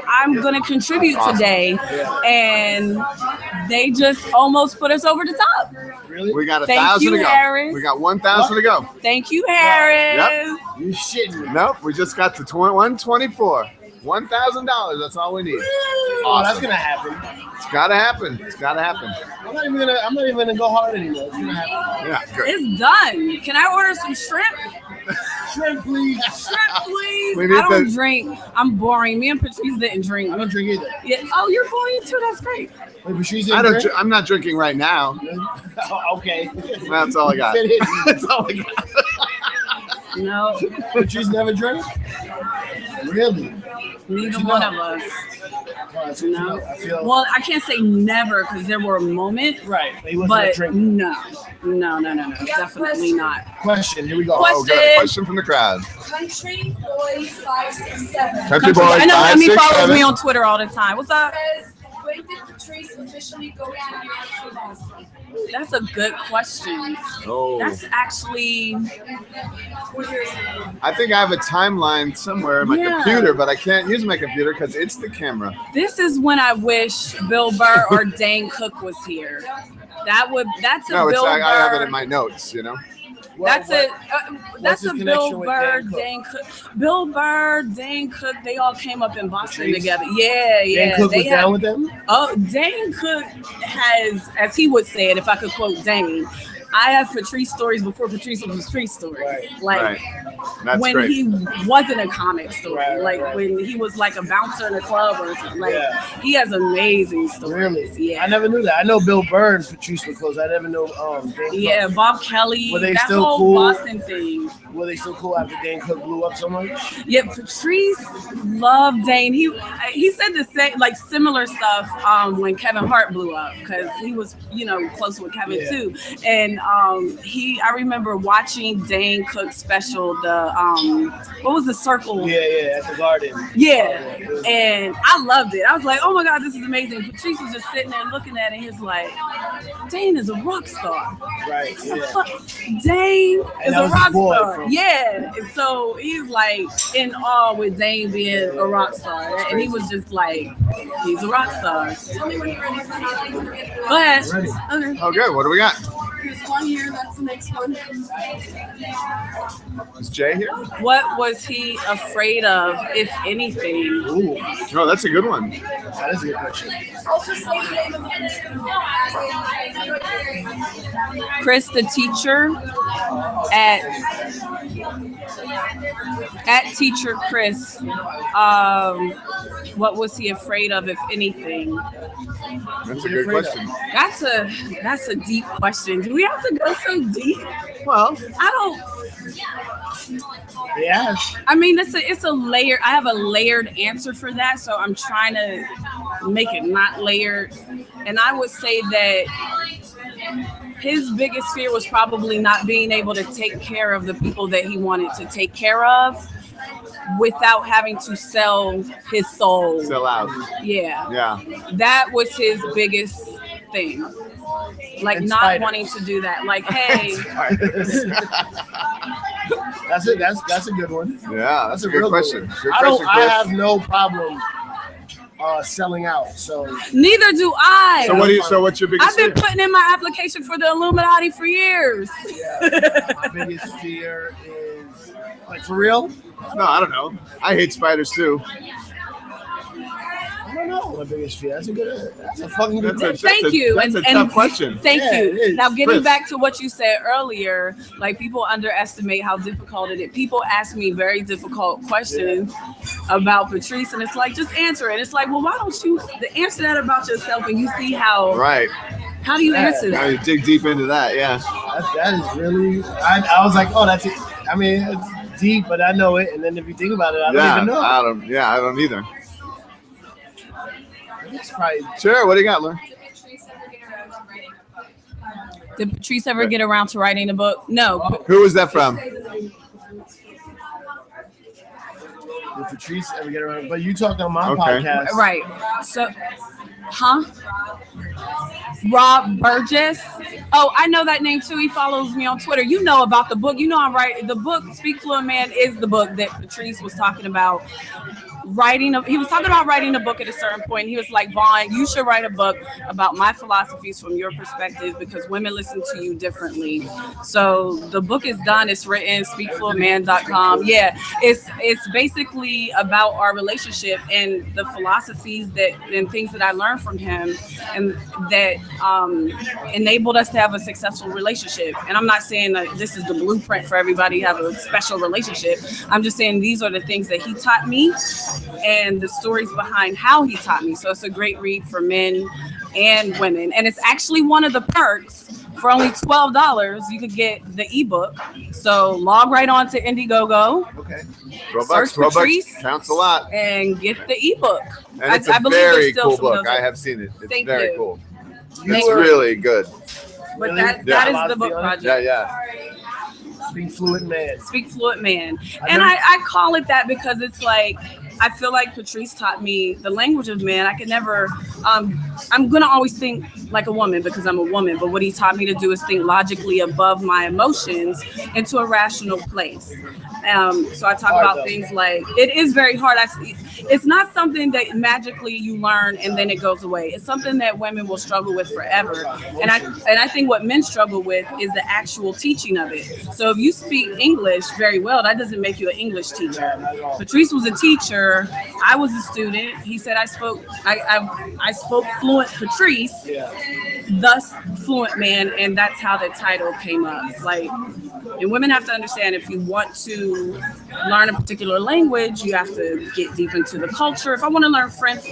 "I'm going to contribute today." And they just almost put us over the top. Really? We got Thank 1,000 you, to go. Harris. We got 1,000 to go. Thank you, Harris. Yep. You shitting me. Nope, we just got to 124. $1,000. That's all we need. Oh, that's gonna happen. It's gotta happen. It's gotta happen. I'm not even gonna go hard anymore. It's gonna happen. Yeah, good. It's done. Can I order some shrimp? Shrimp, please. Shrimp, please. We need I don't the- drink. I'm boring. Me and Patrice didn't drink. I don't drink either. Yeah. Oh, you're boring too. That's great. Wait, Patrice I didn't don't. drink? I'm not drinking right now. Oh, okay. That's all I got. Fit in. That's all I got. No, Patrice never drank? Really? neither one of us. Oh, that's good to know. I feel Well, I can't say never because there were moments, right. But he wasn't a but drinker. no, definitely not. Question. Here we go. Question. Oh, good. A question from the crowd. Country Boy 567 Country boy. I know Emmy follows 567. me on Twitter all the time. What's up? says, when did Patrice officially go to New York to Boston? That's a good question. Oh, That's actually I think I have a timeline somewhere in my Yeah. computer, but I can't use my computer because it's the camera. this is when I wish Bill Burr or Dane Cook was here. That's a No, it's Bill I have it Burr. in my notes. That's What- it. That's his a connection Bill with Burr, Dan Cook? Dane Cook. Bill Burr, Dane Cook. They all came up in Boston Patrice? together. Yeah. Dan Cook They was had- down with them? Oh, Dane Cook has, as he would say it, if I could quote Dane, I have Patrice stories before Patrice was Patrice stories. Right. Like Right. That's when great. he wasn't a comic story, Right, like right. when he was like a bouncer in a club or something. Like Yeah. he has amazing stories. Really? Yeah. I never knew that. I know Bill Burr and Patrice were close. I never knew Dan Cook. Yeah, Bob Kelly. Were they that still whole cool? Boston thing. Were they still cool after Dan Cook blew up so much? Yeah, Patrice loved Dane. He said the same, like similar stuff when Kevin Hart blew up because he was, close with Kevin Yeah. too. And I remember watching Dane Cook's special, the what was the circle? Yeah, at the Garden. Yeah. And I loved it. I was like, oh my God, this is amazing. Patrice was just sitting there looking at it. He's like, Dane is a rock star. Right, yeah. Dane And is that a was rock his boy star. from- Yeah. And so he's like in awe with Dane being a rock star. And he was just like, he's a rock star. Tell me when you're ready for that. Go ahead. Ready. Okay. Oh, good. What do we got? There's one here, that's the next one. Is Jay here? What was he afraid of, if anything? Ooh, Oh, that's a good one. that is a good question. Also say the name of the Chris, the teacher, at teacher Chris, what was he afraid of, if anything? That's a good question. That's a deep question. Do we have to go so deep? Well, Yeah. I mean, it's a layer. I have a layered answer for that, so I'm trying to make it not layered. And I would say that his biggest fear was probably not being able to take care of the people that he wanted to take care of without having to sell his soul. still out. Yeah. Yeah. That was his biggest thing. Like And not spiders. wanting to do that. Like, hey, That's it. That's a good one. Yeah, that's a good real question. Good I don't. question, I Chris. have no problem selling out. So neither do I. So what's your biggest I've been fear? putting in my application for the Illuminati for years. my biggest fear is like for real. No, I don't know. I hate spiders too. I don't know. My biggest fear. That's a good. That's a fucking good. That's question. Thank you. That's a tough question. Thank Yeah, it you. is. Now, getting Chris. back to what you said earlier, like people underestimate how difficult it is. People ask me very difficult questions about Patrice, and it's like, just answer it. It's like, well, why don't you answer that about yourself and you see how, Right. how do you Yeah. answer Now that? you dig deep into that. Yeah. That is really. I was like, oh, that's it. I mean, it's deep, but I know it. And then if you think about it, I don't even know. I don't either. It's probably Sure. What do you got, Lauren? Did Patrice ever get around to writing a book? No. Who was that from? Did Patrice ever get around? But you talked on my Okay. podcast. Right. So, Rob Burgess. Oh, I know that name too. He follows me on Twitter. You know about the book. You know I'm right. The book Speak Fluent Man is the book that Patrice was talking about. He was talking about writing a book at a certain point. He was like, Vaughn, you should write a book about my philosophies from your perspective because women listen to you differently. So the book is done. It's written, speakfluentman.com. Yeah, it's basically about our relationship and the philosophies and things that I learned from him and that enabled us to have a successful relationship. And I'm not saying that this is the blueprint for everybody to have a special relationship. I'm just saying these are the things that he taught me and the stories behind how he taught me. So it's a great read for men and women. And it's actually one of the perks. For only $12, you could get the ebook. So log right on to Indiegogo. Okay. Search Patrice counts a lot. And get the ebook. And it's I a believe very there's still cool some of book. those. I have seen it. It's Thank very you. cool. You It's were- really good. But Really? that Yeah. is the book project. Yeah. Speak Fluent Man. Speak Fluent Man. And I call it that because it's like, I feel like Patrice taught me the language of man. I could never, I'm going to always think like a woman because I'm a woman. But what he taught me to do is think logically above my emotions into a rational place. So I talk about things like, it is very hard. It's not something that magically you learn and then it goes away. It's something that women will struggle with forever. And I think what men struggle with is the actual teaching of it. So if you speak English very well, that doesn't make you an English teacher. Patrice was a teacher. I was a student. He said I spoke fluent Patrice, thus fluent man, and that's how the title came up. Like, and women have to understand if you want to learn a particular language, you have to get deep into the culture. If I want to learn French,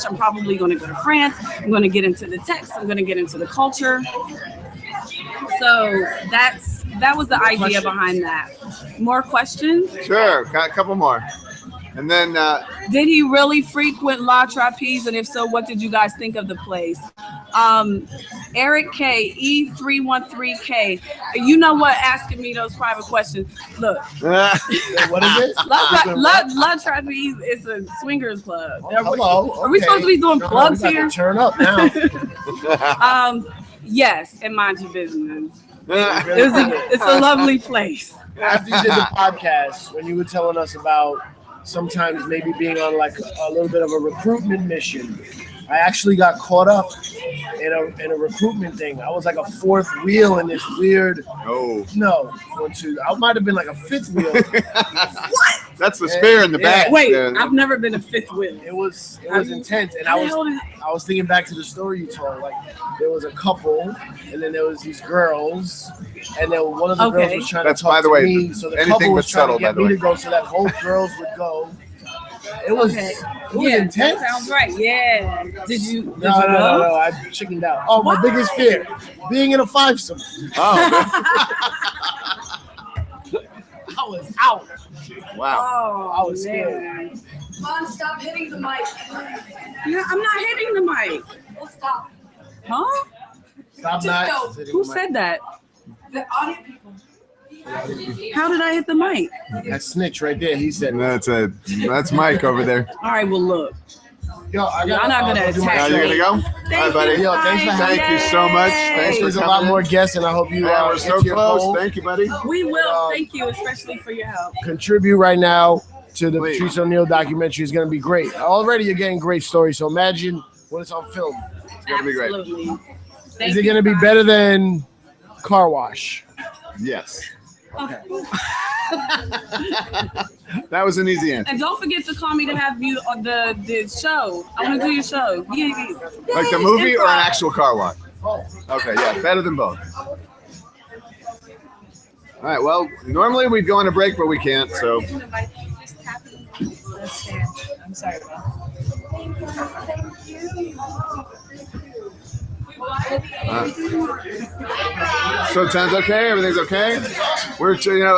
I'm probably going to go to France. I'm going to get into the text. I'm going to get into the culture. So that was the idea behind that. More questions? Sure. Got a couple more. And then Did he really frequent La Trapeze? And if so, what did you guys think of the place? Eric K, E313K. You know what? Asking me those private questions. Look, What is it? La Trapeze is a swingers club. Hello. Are we supposed to be doing plugs we got here? to turn up now. Yes, and mind your business. yeah. It's a lovely place. After you did the podcast, when you were telling us about sometimes maybe being on like a little bit of a recruitment mission, I actually got caught up in a recruitment thing. I was like a fourth wheel in this weird. Oh. No, I might have been like a fifth wheel. What? That's the spare in the back. Wait, Yeah. I've never been a fifth wheel. It was intense, and I was thinking back to the story you told. Like there was a couple, and then there was these girls, and then one of the girls was trying That's, to talk by the to way, me. So the anything couple was but trying subtle, to by get the me way. to go, so that both girls would go. It was intense. That sounds right. Yeah. Did you go? No. I chickened out. Oh, my biggest fear: being in a fivesome. Oh. I was out. Wow. Oh, I was scared. Mom, stop hitting the mic. Yeah, I'm not hitting the mic. Well, stop. Huh? Stop Just not. go. sitting Who on my- said that? The audio people. How did I hit the mic? That snitch right there. He said, That's Mike over there. All right, well, look. "Yo, I I'm got. not gonna do my attack Now show." you gonna go? Bye, buddy. Yo, thanks for having Thank you so much. Thanks for There's a coming. lot more guests, and I hope you Yeah, we're so answer your close. poll. Thank you, buddy. We will. Thank you, especially for your help. Contribute right now to the Please. Patrice O'Neal documentary. Is going to be great. Already, you're getting great stories. So imagine when it's on film. It's gonna be great. Absolutely. Is it going to be better than Car Wash? Yes. That was an easy answer. And don't forget to call me to have you on the show. I want to do your show. Yeah. Like the movie or an Improv. actual car wash? Okay, yeah, better than both. All right, well, normally we'd go on a break, but we can't, so. I'm sorry about So it sounds okay? Everything's okay? We're,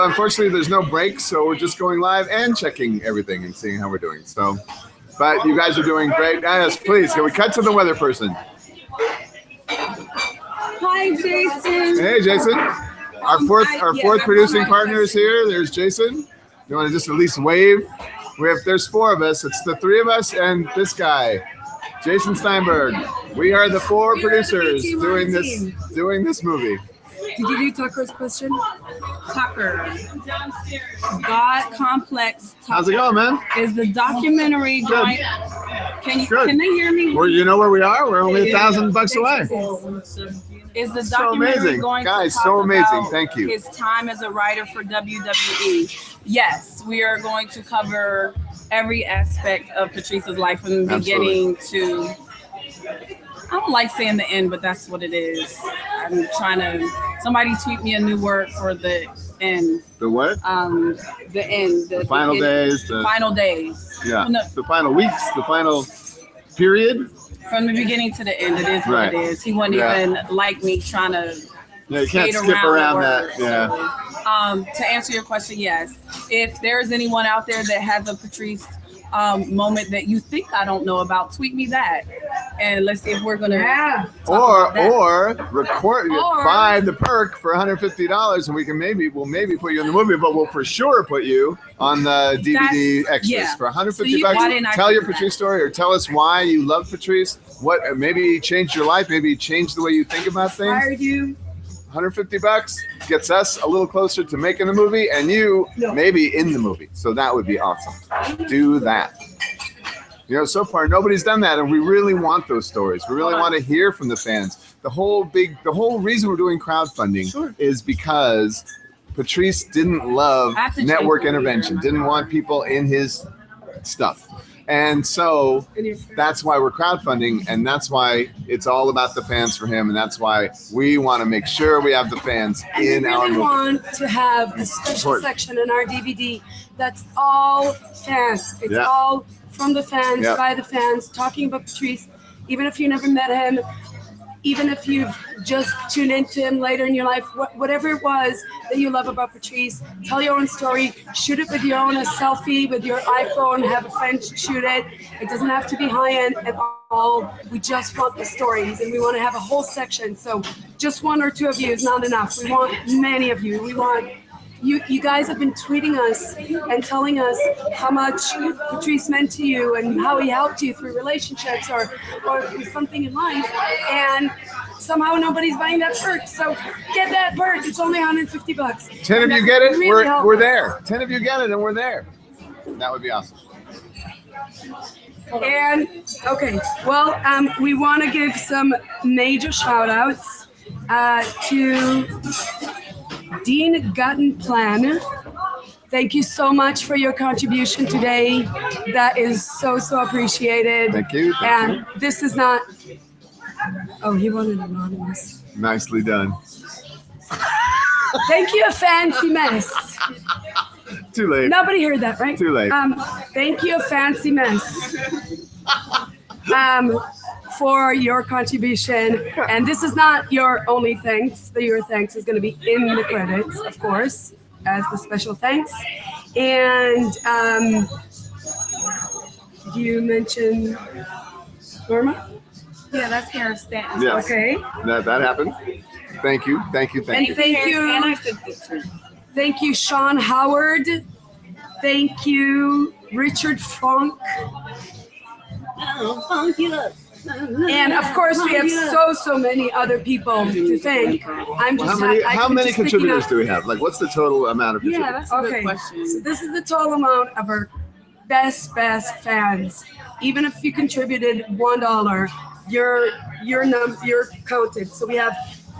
unfortunately, there's no breaks, so we're just going live and checking everything and seeing how we're doing. So, but you guys are doing great. Yes, please, can we cut to the weather person? Hi, Jason. Hey, Jason. Our fourth producing partner is here. There's Jason. You want to just at least wave? There's 4 of us. It's the 3 of us and this guy, Jason Steinberg. We are the 4 producers doing this movie. Did you do Tucker's question? Tucker. God Complex. Tucker. How's it going, man? Is the documentary going? Can they hear me? You know where we are? We're only $1,000 away. Is the So documentary amazing. going Guys, to talk so amazing. about Thank you. his time as a writer for WWE? Yes, we are going to cover every aspect of Patrice's life from the beginning to, I don't like saying the end, but that's what it is. I'm trying to, somebody tweet me a new word for the end. The what? The end. The final days. The final days. Yeah. No, The final weeks. The final period. from the beginning to the end, it is what Right. it is. He wouldn't even like me trying to Yeah, you can't skate skip around the that. words. Yeah. So, to answer your question, yes. If there's anyone out there that has a Patrice moment that you think I don't know about, tweet me that, and let's see if we're gonna Or record, buy the perk for $150, and we'll maybe put you in the movie, but we'll for sure put you on the DVD extras for $150. Why didn't I Tell do your that? Patrice story, or tell us why you love Patrice. What maybe he changed your life, maybe he changed the way you think about things. Inspired you? $150 gets us a little closer to making the movie, and you maybe in the movie. So that would be awesome. Do that. You know, so far nobody's done that, and we really want those stories. We really want to hear from the fans. The whole reason we're doing crowdfunding is because Patrice didn't love network intervention, didn't want people in his stuff. And so that's why we're crowdfunding, and that's why it's all about the fans for him, and that's why we want to make sure we have the fans in we our really movie. want to have a special section in our DVD that's all fans. It's all from the fans, by the fans, talking about Patrice, even if you never met him, even if you've just tuned into him later in your life, whatever it was that you love about Patrice, tell your own story, shoot it with your own, a selfie with your iPhone, have a friend shoot it. It doesn't have to be high-end at all. We just want the stories, and we want to have a whole section. So just 1 or 2 of you is not enough. We want many of you. We want you guys have been tweeting us and telling us how much Patrice meant to you and how he helped you through relationships or through something in life, and somehow nobody's buying that perk. So get that perk. It's only $150. 10 of you get it, we're there. 10 of you get it, and we're there. That would be awesome. And we want to give some major shout outs to Dean Guttenplan. Thank you so much for your contribution today. That is so appreciated. Thank you. This is not. Oh, he wanted anonymous. Nicely done. Thank you, a fancy mess. Too late. Nobody heard that, right? Too late. Thank you, a fancy mess. For your contribution, and this is not your only thanks, but your thanks is going to be in the credits, of course, as the special thanks. And did you mention Norma? Yeah, that's Karen Stanton. Yes. Okay. That happened. Thank you. And thank you, Sean Howard. Thank you, Richard Frank. And of course, we have so many other people to thank. How many contributors do we have? Like, what's the total amount of contributors? Yeah, that's a good question. So this is the total amount of our best fans. Even if you contributed $1, you're counted. So we have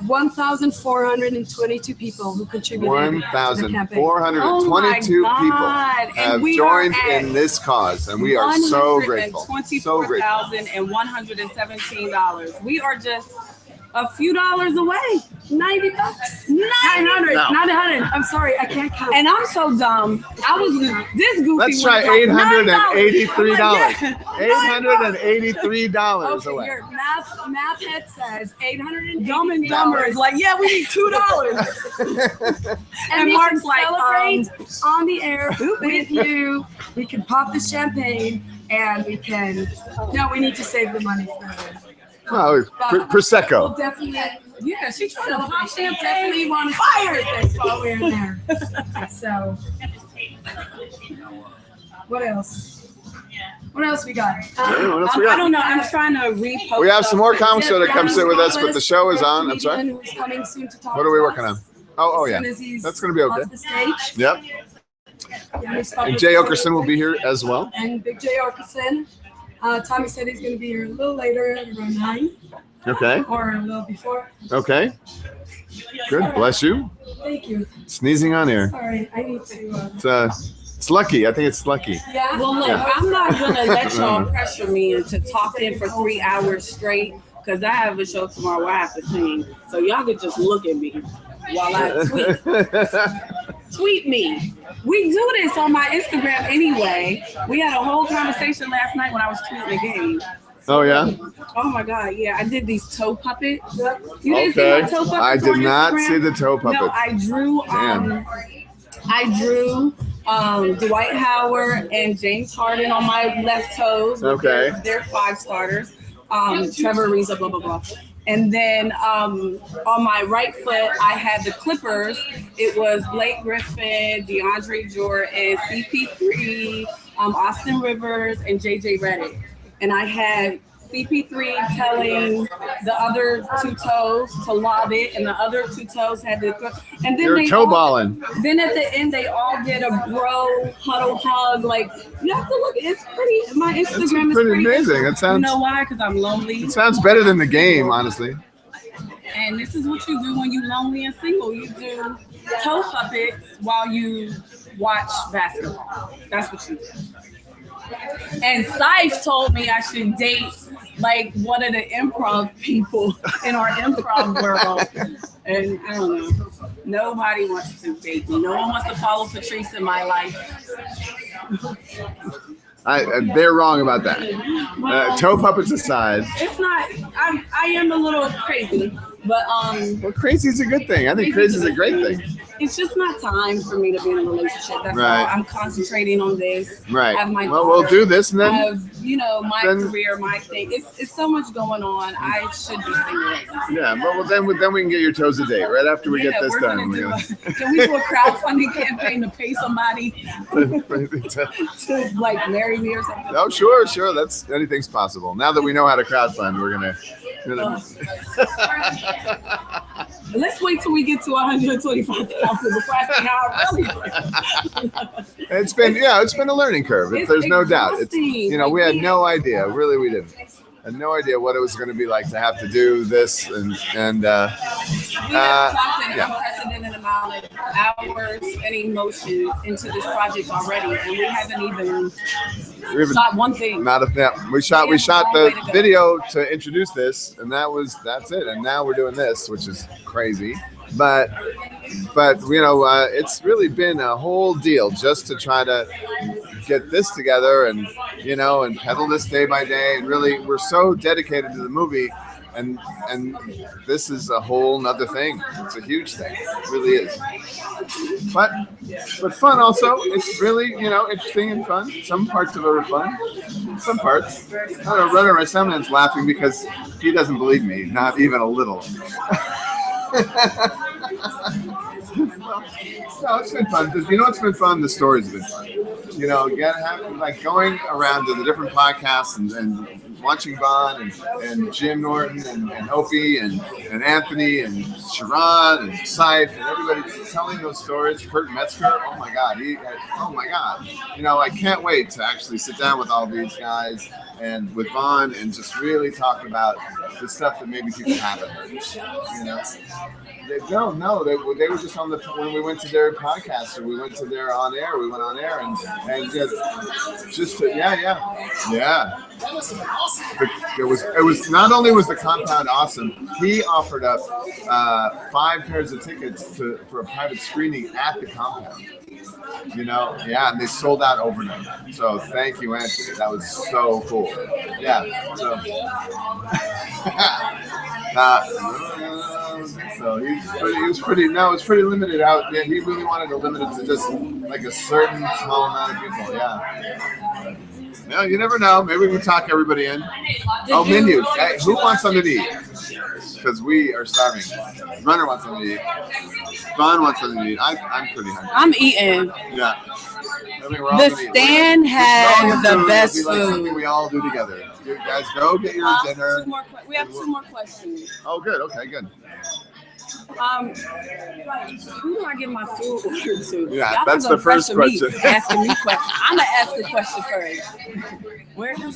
1,422 people who contributed. 1,422 people have joined in this cause, and we are so grateful. $24,117. We are just a few dollars away. $90. 900. No. Not 100. I'm sorry, I can't count. And I'm so dumb. I was this goofy. Let's try $883. $883 Okay, away. your math head says $880. Dumb and Dumber is like, yeah, we need $2. And Mark's we can like, celebrate on the air with you. We can pop the champagne, and we can. No, we need to save the money for it. Oh, Prosecco. We'll definitely. Yeah, she's trying to pop champagne. Definitely want to fire this while we're there. So. What else? What else we got? What else we I got? don't know. I'm trying to repost. We have some more stuff. comic show to come sit with us, but the show is on. I'm sorry. Who's coming soon to talk What are we to working us. on? Oh As yeah. soon as he's That's going to be okay. off the stage. Yep. And Jay Okerson will be here as well. And Big Jay Okerson. Tommy said he's going to be here a little later, around 9. Okay. Or a little before. Okay. Good. Bless you. Thank you. Sneezing on air. Sorry, I need to. It's lucky. I think it's lucky. Yeah. Well, look, I'm not gonna let y'all pressure me into talking for 3 hours straight because I have a show tomorrow where I have to sing. So y'all could just look at me while I tweet. Tweet me. We do this on my Instagram anyway. We had a whole conversation last night when I was tweeting the game. Oh yeah. Oh my God! Yeah, I did these toe puppets. You didn't see Okay. my toe puppets I did on not Instagram? see the toe puppets. No, I drew. Dwight Howard and James Harden on my left toes. Okay. They're 5 starters. Trevor Ariza, blah blah blah. And then on my right foot, I had the Clippers. It was Blake Griffin, DeAndre Jordan, CP3, Austin Rivers, and JJ Redick. And I had CP3 telling the other 2 toes to lob it, and the other 2 toes had to. And then You're they toe all, balling. Then at the end, they all did a bro huddle hug. Like you have to look. It's pretty. My Instagram is pretty amazing. It sounds. You know why? Because I'm lonely. It sounds better than the game, honestly. And this is what you do when you're lonely and single. You do toe puppets while you watch basketball. That's what you do. And Syfe told me I should date like one of the improv people in our improv world. And I don't know. Nobody wants to date me. No one wants to follow Patrice in my life. They're wrong about that. Toe puppets aside. It's not. I am a little crazy, but Well, crazy is a good thing. I think crazy is a great thing. It's just not time for me to be in a relationship. That's Right. all. I'm concentrating on this. Right. Have my Well, we'll do this and then. have, my then- career, my thing. It's so much going on. I should be single. Yeah, but then we can get your toes a date right after we get this we're done. gonna can we do a crowdfunding campaign to pay somebody to like marry me or something? Oh, sure. That's anything's possible. Now that we know how to crowdfund, we're gonna. Let's wait till we get to 125,000 before I say how I really. It's been a learning curve. There's no doubt. It's we had no idea. Really, we didn't. Had no idea what it was going to be like to have to do this and We have talked an unprecedented amount of hours and emotion into this project already, and we haven't even shot one thing. We shot the video to introduce this, and that's it. And now we're doing this, which is crazy. But it's really been a whole deal just to try to get this together and pedal this day by day. And really, we're so dedicated to the movie, and this is a whole nother thing. It's a huge thing. It really is. But fun also. It's really interesting and fun. Some parts of it are fun. Some parts. I don't know. Runner, my son's laughing because he doesn't believe me, not even a little. No, it's been fun. It's been fun? The stories have been fun. Going around to the different podcasts and watching Vaughn and Jim Norton and Opie and Anthony and Sharon and Syfe and everybody telling those stories. Kurt Metzger, oh my God. I can't wait to actually sit down with all these guys and with Vaughn and just really talk about the stuff that maybe people haven't heard. They were just on when we went to their podcast or we went to their on air. We went on air and It was not only was the compound awesome, he offered up 5 pairs of tickets for a private screening at the compound. And they sold out overnight. So thank you, Anthony. That was so cool. Yeah. So it's pretty limited out. Yeah, he really wanted to limit it to just like a certain small amount of people. Yeah. No, you never know. Maybe we can talk everybody in. Menus. Hey, who wants something to eat? because we are starving. Runner wants something to eat. Vaughn wants something to eat. I'm pretty hungry. I'm eating. Yeah. I mean, we're all The gonna eat. stand has the best It'd be like something food. we all do together. You guys go get your dinner. We have 2 more questions. Oh, good. Okay, good. Who do I give my food order to? Yeah, Y'all that's gonna the first pressure me, question. asking me questions. I'm gonna ask the question first. Where can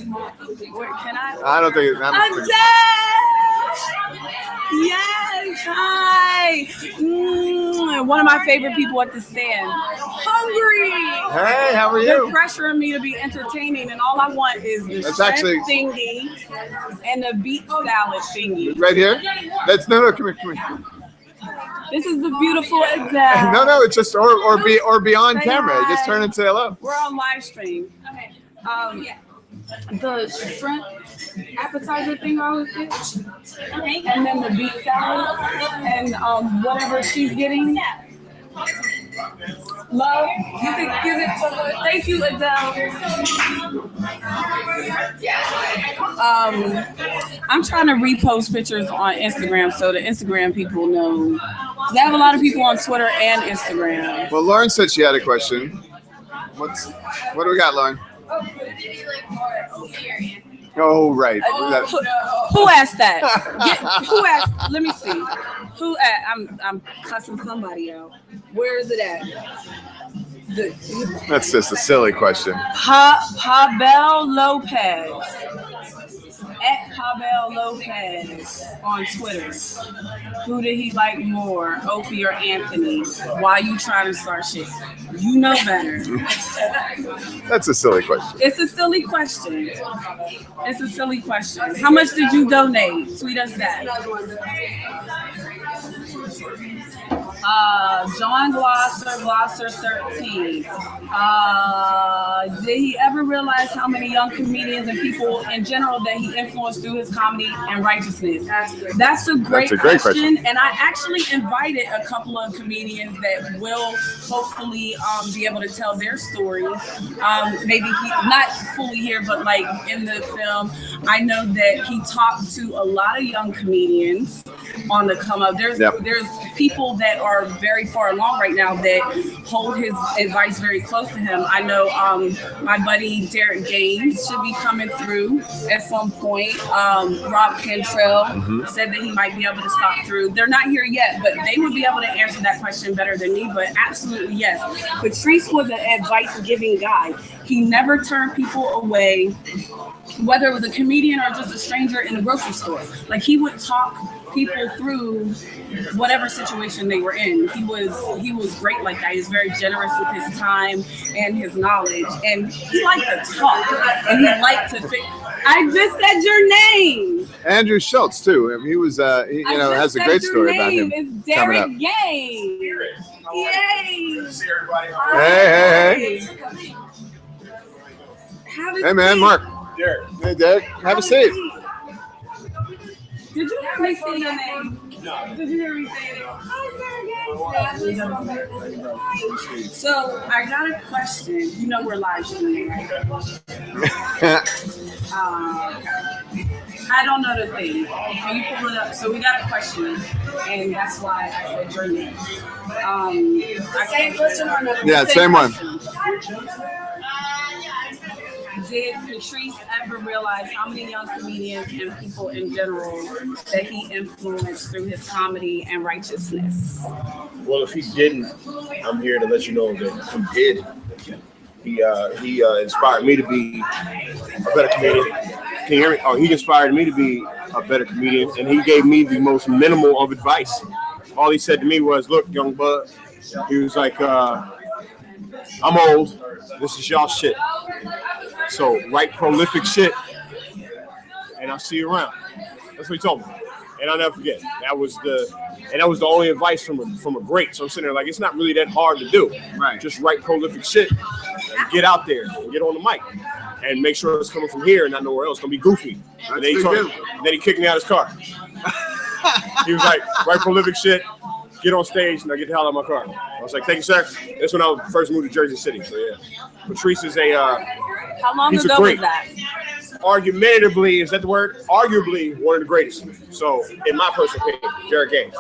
I? I don't think. Yes, hi. One of my favorite people at the stand. Hungry. Hey, how are They're you? pressuring me to be entertaining, and all I want is the That's shrimp actually- thingy and the beet salad thingy. Right here? That's no. Come here. This is the beautiful Adele. No. It's just or be on Say camera. hi. Just turn and say hello. We're on live stream. The shrimp appetizer thing I was getting, and then the beet salad, and whatever she's getting. Love, you can give it to her. Thank you, Adele. I'm trying to repost pictures on Instagram so the Instagram people know. They have a lot of people on Twitter and Instagram. Well, Lauren said she had a question. What do we got, Lauren? Oh, right. Who asked that? Who asked? Let me see. Who asked? I'm cussing somebody out. Where is it at? That's just a silly question. Pavel Lopez. At Pavel Lopez on Twitter. Who did he like more, Opie or Anthony? Why you trying to start shit? You know better. That's a silly question. It's a silly question. It's a silly question. How much did you donate? Tweet us that. John Glosser 13. Did he ever realize how many young comedians and people in general that he influenced through his comedy and righteousness? That's a great question. And I actually invited a couple of comedians that will hopefully be able to tell their stories. Maybe not fully here, but like in the film. I know that he talked to a lot of young comedians on the come up. There's people that are very far along right now that hold his advice very close to him. I know my buddy Derek Gaines should be coming through at some point. Rob Cantrell said that he might be able to stop through. They're not here yet, but they would be able to answer that question better than me. But absolutely yes, Patrice was an advice-giving guy. He never turned people away, whether it was a comedian or just a stranger in a grocery store. Like he would talk people through whatever situation they were in. He was great like that. He's very generous with his time and his knowledge, and he liked to talk and he liked to fit. I just said your name. Andrew Schultz too. I mean, he was has a great story about him. It's Derek Derek Gaines. Yay! Hey. Hey man, Mark. Derek. Hey Derek, have a seat. Did you hear me say your name? No. Did you hear me say it? So I got a question. You know we're live streaming, right? I don't know the thing. Can you pull it up? So we got a question, and that's why I said your name. Same question or no? Yeah, same one. Did Patrice ever realize how many young comedians and people in general that he influenced through his comedy and righteousness? Well, if he didn't, I'm here to let you know that he did. He inspired me to be a better comedian. Can you hear me? Oh, he inspired me to be a better comedian, and he gave me the most minimal of advice. All he said to me was, "Look, young bud," he was like, "I'm old. This is y'all shit. So write prolific shit, and I'll see you around." That's what he told me, and I'll never forget. That was the only advice from a great. So I'm sitting there like, it's not really that hard to do. Right. Just write prolific shit, and get out there, and get on the mic, and make sure it's coming from here and not nowhere else. It's gonna be goofy. And then he kicked me out of his car. He was like, write prolific shit, get on stage, and I get the hell out of my car. I was like, thank you, sir. That's when I first moved to Jersey City. So yeah, Patrice is how long he's ago was that? argumentatively, is that the word? Arguably one of the greatest. So, in my personal opinion, Derek Gaines.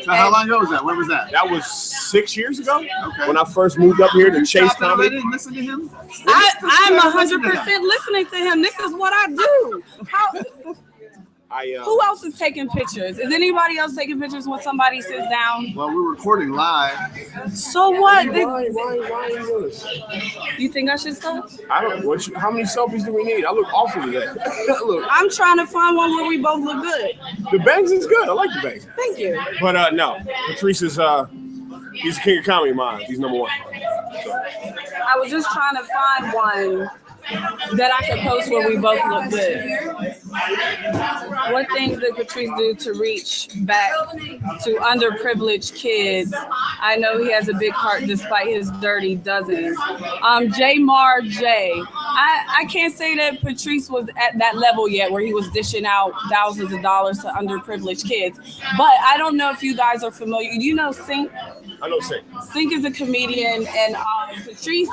So how long ago was that? When was that? That was 6 years ago. Okay. When I first moved up here to Chase Comedy. And listen to him. I'm 100% listening to him. This is what I do. Who else is taking pictures? Is anybody else taking pictures when somebody sits down? Well, we're recording live. So what? Why are you doing this? You think I should stop? I don't. How many selfies do we need? I look awful today. Look, I'm trying to find one where we both look good. the bangs is good. I like the bangs. Thank you. But no, Patrice is he's the king of comedy minds. He's number one. I was just trying to find one that I could post where we both look good. What things did Patrice do to reach back to underprivileged kids? I know he has a big heart despite his dirty dozens. J Mar J. I can't say that Patrice was at that level yet where he was dishing out thousands of dollars to underprivileged kids. But I don't know if you guys are familiar. You know Sink? I know Sink. Sink is a comedian, and Patrice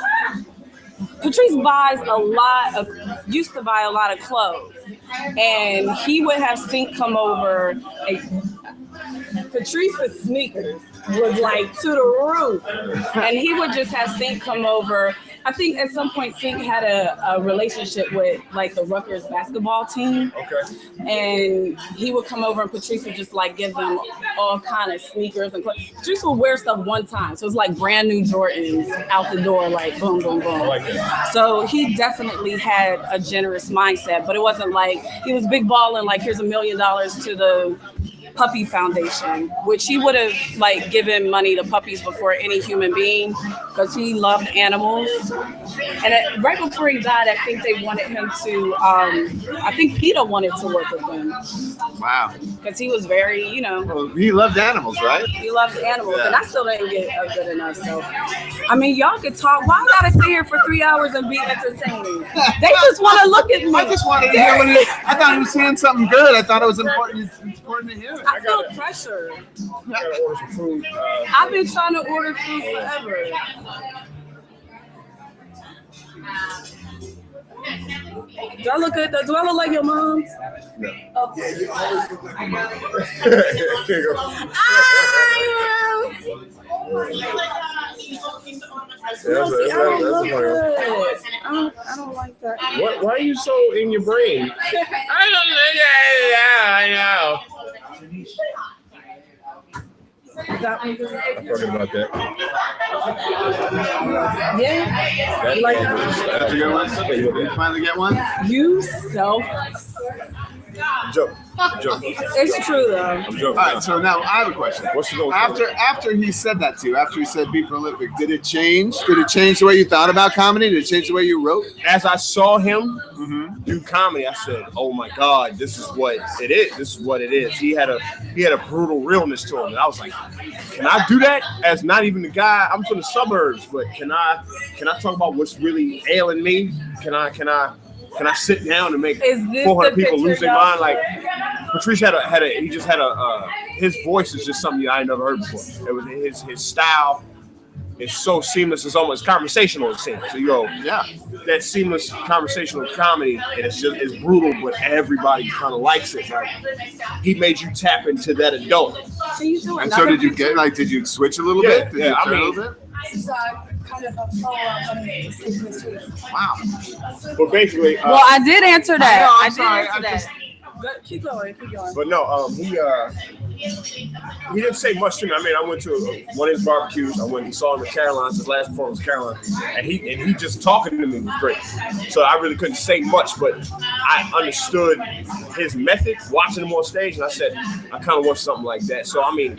used to buy a lot of clothes, and he would have Sink come over. Patrice's sneakers was like to the roof, and he would just have Sink come over. I think at some point Sink had a relationship with like the Rutgers basketball team. Okay. And he would come over and Patrice would just like give them all kind of sneakers and clothes. Patrice would wear stuff one time. So it's like brand new Jordans out the door, like boom, boom, boom. I like that. So he definitely had a generous mindset, but it wasn't like he was big balling, like here's $1 million to the Puppy Foundation, which he would have like given money to puppies before any human being because he loved animals. And right before he died, I think they wanted him to, I think PETA wanted to work with him. Wow. Because he was very, Well, he loved animals, right? he loved animals. Yeah. And I still didn't get a good enough. So, I mean, y'all could talk. Why I gotta sit here for 3 hours and be entertaining? They just want to look at me. I just wanted to hear I thought he was saying something good. I thought it was important. It's important to hear it. I feel pressure. I gotta order some food. I've been trying to order food forever. Do I look good? Do I look like your mom? No. Okay. Here you go. I don't like that. Why are you so in your brain? I know. Is that one good? I'm talking about that. Yeah. You like that? That's a good one. Did you finally get one? You self. Joke. It's true though. I'm joking. All right, so now I have a question. What's the goal? After he said that to you, after he said be prolific, did it change? Did it change the way you thought about comedy? Did it change the way you wrote? As I saw him do comedy, I said, "Oh my God, this is what it is. This is what it is." He had a brutal realness to him, and I was like, "Can I do that?" As not even the guy. I'm from the suburbs, but can I talk about what's really ailing me? Can I sit down and make 400 people lose their mind? Like Patrice his voice is just something I ain't never heard before. It was his style is so seamless. It's almost conversational. It seems. So you go, yeah, that seamless conversational comedy, and it's brutal, but everybody kind of likes it. Like he made you tap into that adult. And so did you did you switch a little bit? Did you turn a little bit? Kind of a follow-up on the Wow. But basically, well, I did answer that. I'm sorry. Keep going. But no, he didn't say much to me. I mean, I went to one of his barbecues. I went and saw him at Caroline's. His last performance was Caroline, and he just talking to me was great. So I really couldn't say much, but I understood his method watching him on stage, and I said I kind of want something like that. So I mean,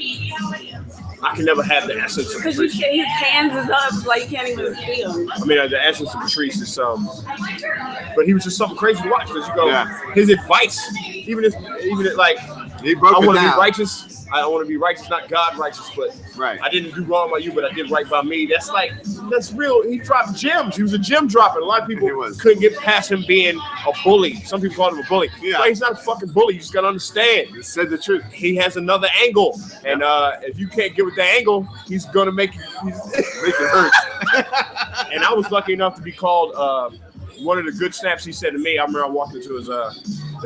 I can never have the essence of Because Patrice. his hands is up, like you can't even see him. I mean, the essence of Patrice is but he was just something crazy to watch because you go, his advice, even if like, he broke I it want to down. be righteous. I want to be righteous, not God righteous, but I didn't do wrong by you, but I did right by me. That's real. He dropped gems. He was a gem dropper. A lot of people couldn't get past him being a bully. Some people called him a bully. Yeah. But he's not a fucking bully. You just got to understand. He said the truth. He has another angle. And if you can't get with the angle, he's going to make it hurt. And I was lucky enough to be called one of the good snaps he said to me, I remember I walked into his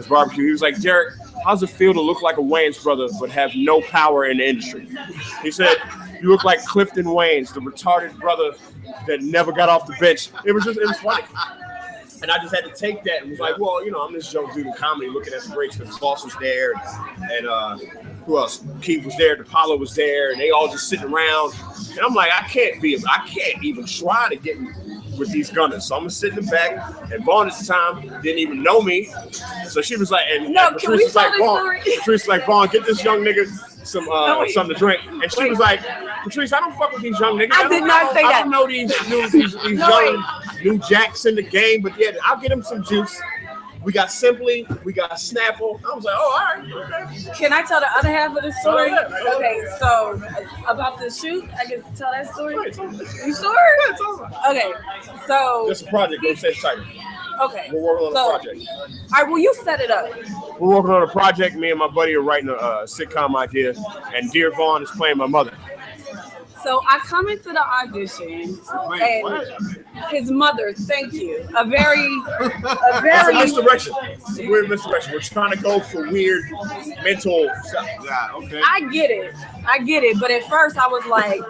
barbecue. He was like, Derek, how's it feel to look like a Wayans brother but have no power in the industry? He said, you look like Clifton Wayans, the retarded brother that never got off the bench. It was funny. And I just had to take that and was like, well, I'm this young dude in comedy looking at the greats because Boss was there and who else? Keith was there, DePaulo was there, and they all just sitting around. And I'm like, I can't even try to get with these gunners. So I'm gonna sit in the back. And Vaughn at the time didn't even know me. So she was like, and Patrice was like, Patrice like, Vaughn, get this young nigga something to drink. And she was like, Patrice, I don't fuck with these young niggas. I did not say that. I don't know these young new jacks in the game, but yeah, I'll get him some juice. We got Simply, we got Snapple. I was like, oh, all right. Okay. Can I tell the other half of the story? Oh, yeah. Okay, so about the shoot, I can tell that story? You sure? Yeah, it's over. Okay, so. This is a project, go say the title. Okay. We're working on a project. All right, well, you set it up. We're working on a project. Me and my buddy are writing a sitcom idea, and Dear Vaughn is playing my mother. So I come into the audition, and his mother, thank you, a very It's a misdirection. It's a weird misdirection. We're trying to go for weird mental stuff. Yeah, okay. I get it. But at first I was like,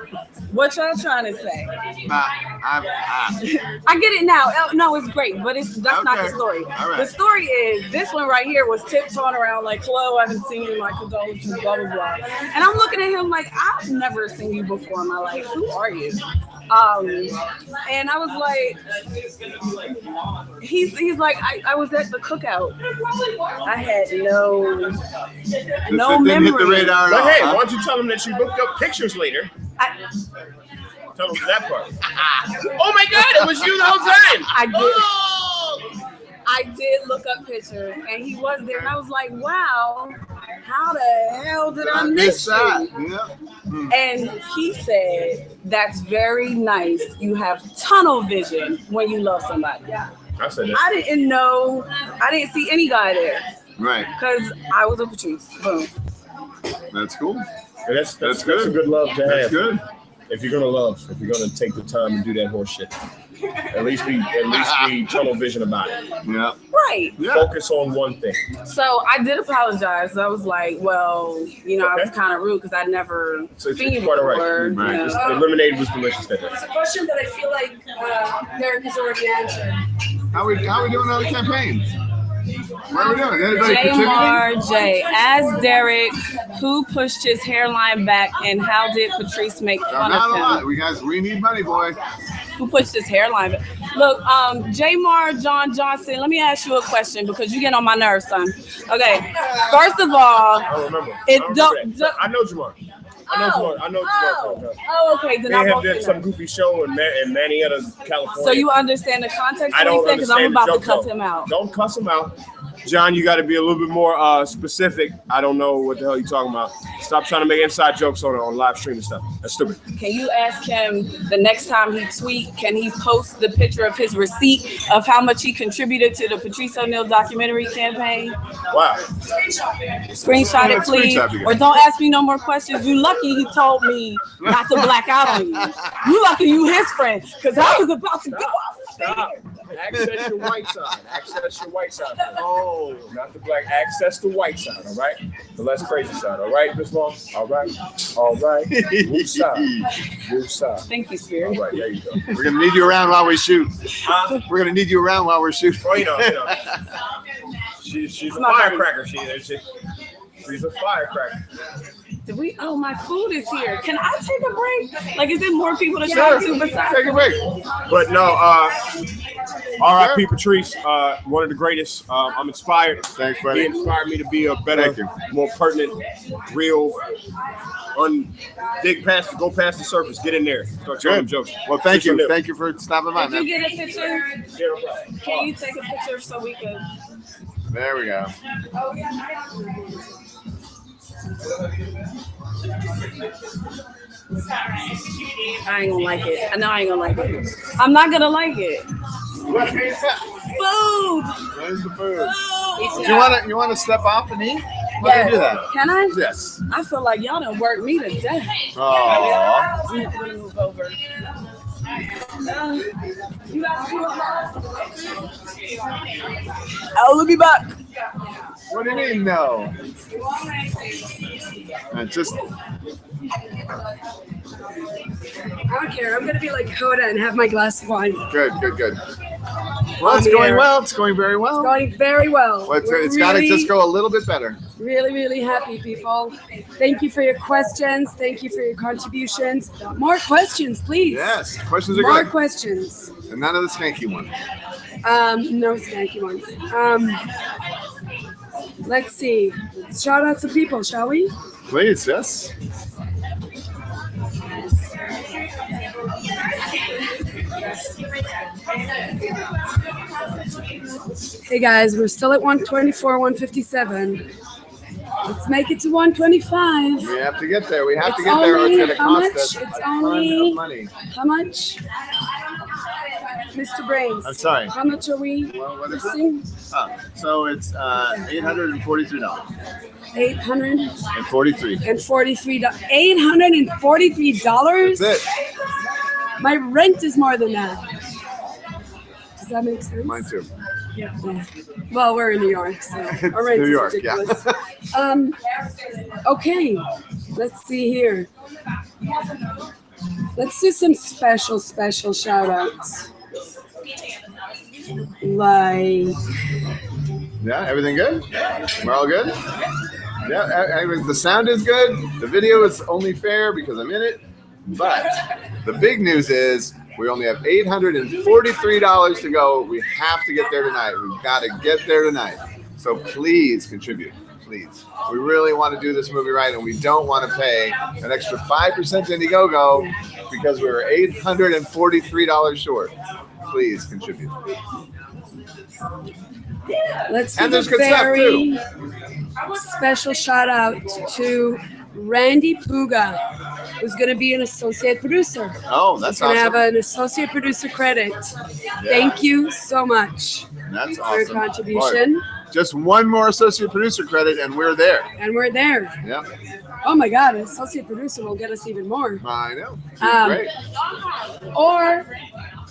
what y'all trying to say? I get it now. No, it's great, but that's not the story. Right. The story is this one right here was tiptoeing around like, hello, I haven't seen you, my condolences, blah, blah, blah. And I'm looking at him like, I've never seen you before in my life. Who are you? And I was like, he's like, I was at the cookout. I had no memory. Hit the radar at all, hey, why don't you tell him that you looked up pictures later? Tell him that part. Oh my God, it was you the whole time. I did look up pictures, and he was there, and I was like, wow, how the hell did I miss you? Yeah. And he said, that's very nice. You have tunnel vision when you love somebody. I said that. I didn't see any guy there. Right. Because I was a Patrice. Boom. That's cool. And that's good. That's a good love to have. That's good. If you're gonna take the time and do that horse shit, at least be tunnel vision about it. Yeah. Right. Yeah. Focus on one thing. So I did apologize. I was like, well, I was kind of rude because I'd never seen you before. Right. The lemonade was delicious that day. It's a question that I feel like Derek has already answered. How we doing on the campaign? What are we doing? Anybody contributing? J. Ask Derek who pushed his hairline back and how did Patrice make fun Not of a him? lot. We need money, boy. Who pushed his hairline back? Look, John Johnson, let me ask you a question because you get on my nerves, son. Okay, first of all, I don't remember. I know Jamar. I know Jamar. Oh, okay. Then I won't did some goofy show in Marietta, California. So you understand the context? I don't because I'm about to cuss though. him out. Don't cuss him out. John, you got to be a little bit more specific. I don't know what the hell you're talking about. Stop trying to make inside jokes on live stream and stuff. That's stupid. Can you ask him the next time he tweet, can he post the picture of his receipt of how much he contributed to the Patrice O'Neal documentary campaign? Wow. Screenshot it, please. Or don't ask me no more questions. You lucky he told me not to black out on you. You lucky you his friend, because I was about to go off. Stop. Access your white side. Access your white side. Oh, not the black. Access the white side, all right? The less crazy side, all right, Miss Long? All right. All right. Move side. Move side. Thank you, Spirit. All right, there you go. We're going to need you around while we shoot. We're going to need you around while we're shooting. Well, you know. She's a firecracker. She's a firecracker. Oh, my food is here. Can I take a break? Like, is there more people to talk to besides? Take a break. But no, R.I.P. Patrice, one of the greatest. I'm inspired. Thanks, buddy. He inspired me to be a better, more pertinent, real, go past the surface, get in there. Start telling jokes. Well, thank you. Thank you for stopping by, man. Can you get a picture? Can you take a picture so we can? There we go. Oh, yeah. I ain't gonna like it. I know I ain't gonna like it. I'm not gonna like it. Food. Where's the food? Do you want to step off and eat? Let me do that. Can I? Yes. I feel like y'all done worked me to death. Aww. I'm gonna move over. You got I'll be back. What do you mean, no? Just. I don't care. I'm gonna be like Coda and have my glass of wine. Good. Well, it's going well. It's going very well. It's going very well. Well, it's got to just go a little bit better. Really, really happy, people. Thank you for your questions. Thank you for your contributions. More questions, please. Yes, questions are More good. questions. And none of the skanky ones. No skanky ones. Let's see. Shout out some people, shall we? Please, yes. Hey guys, we're still at 124, 157. Let's make it to 125. We have to get there. We have to get there or it's going to cost us It's a ton only of money. how much? Mr. Brains. I'm sorry. How much are we What is missing? So it's $843. $843. And $43. $843? That's it. My rent is more than that. Does that make sense? Mine too. Yeah. Well, we're in New York, so our rent New is York, ridiculous. Okay, let's see here. Let's do some special shout outs. Like, Yeah, everything good? We're all good? Yeah, the sound is good. The video is only fair because I'm in it. But the big news is we only have $843 to go. We have to get there tonight. We've got to get there tonight. So please contribute. Please. We really want to do this movie right, and we don't want to pay an extra 5% to Indiegogo because we were $843 short. Please contribute. let's do And there's a good stuff, very special shout out to Randy Puga, who's going to be an associate producer. Oh, that's He's going to awesome. have an associate producer credit. Thank you so much That's for your awesome. contribution. Boy, just one more associate producer credit, and we're there. And we're there. Yep. Oh my God, an associate producer will get us even more. I know. Great. Or,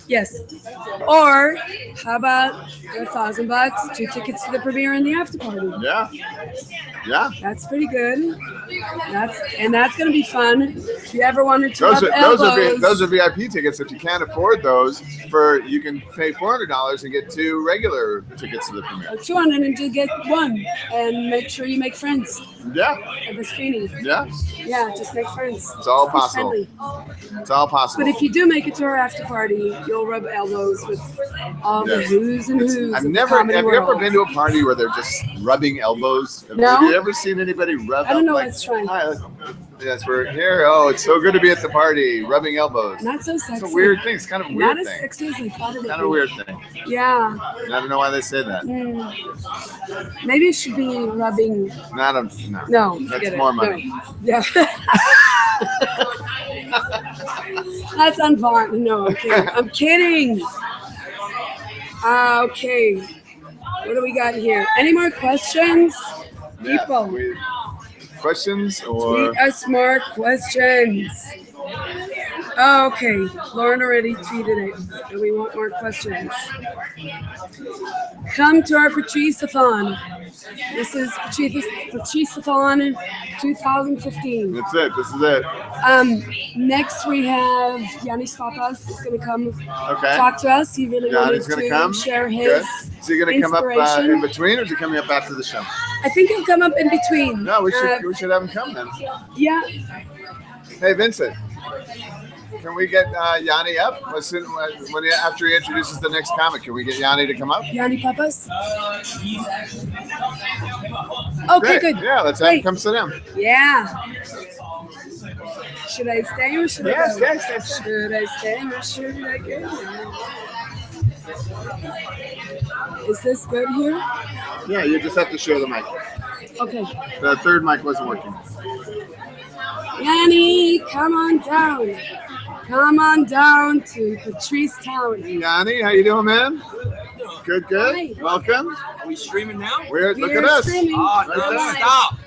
yes. Or, how about $1,000, 2 tickets to the premiere and the after party? Yeah. Yeah. That's pretty good. That's gonna be fun. If you ever wanted to rub Those elbows, are VIP tickets. If you can't afford those, you can pay $400 and get 2 regular tickets to the premiere. 200 and you'll get 1, and make sure you make friends Yeah. at the screening. Yeah. Yeah, just make friends. It's all Be possible. friendly. It's all possible. But if you do make it to our after party, you'll rub elbows with all the Yes. who's and who's. Have of the you comedy ever world. been to a party where they're just rubbing elbows? No. Have you ever seen anybody rub I don't know. like, Let's try. Hi, yes, we're here. Oh, it's so good to be at the party, rubbing elbows. Not so sexy. It's a weird thing. It's kind of a weird Not as thing. sexy as I thought it would Kind be. of a weird thing. Yeah. I don't know why they say that. Maybe it should be rubbing. No. No. That's forget it. more money. No. Yeah. That's unfun. No, I'm kidding. Okay. What do we got here? Any more questions? People. Questions or Tweet us more questions. Oh, okay. Lauren already tweeted it, and we want more questions. Come to our Patrice-a-thon. This is Patrice-a-thon 2015. that's it. This is it. Next we have Yanis Papas is going to come Okay. talk to us. He really wanted Yanni's gonna to come. share his Good. Is he gonna come up inspiration. in between, or is he coming up after the show? I think he'll come up in between. No, we should have him come then. Yeah. Hey, Vincent, can we get Yanni up? After he introduces the next comic, can we get Yanni to come up? Yanni Papas. Okay, Great. good. Yeah, let's have him come sit down. Yeah. Should I stay or should I Yeah, go? stay. Should I stay or should I go? Is this good here? Yeah, you just have to share the mic. Okay. The third mic wasn't working. Yanni, come on down. Come on down to Patrice-town. Yanni, how you doing, man? Good. Hi. Welcome. Are we streaming now? Look at us. Streaming. Oh, Right there. stop.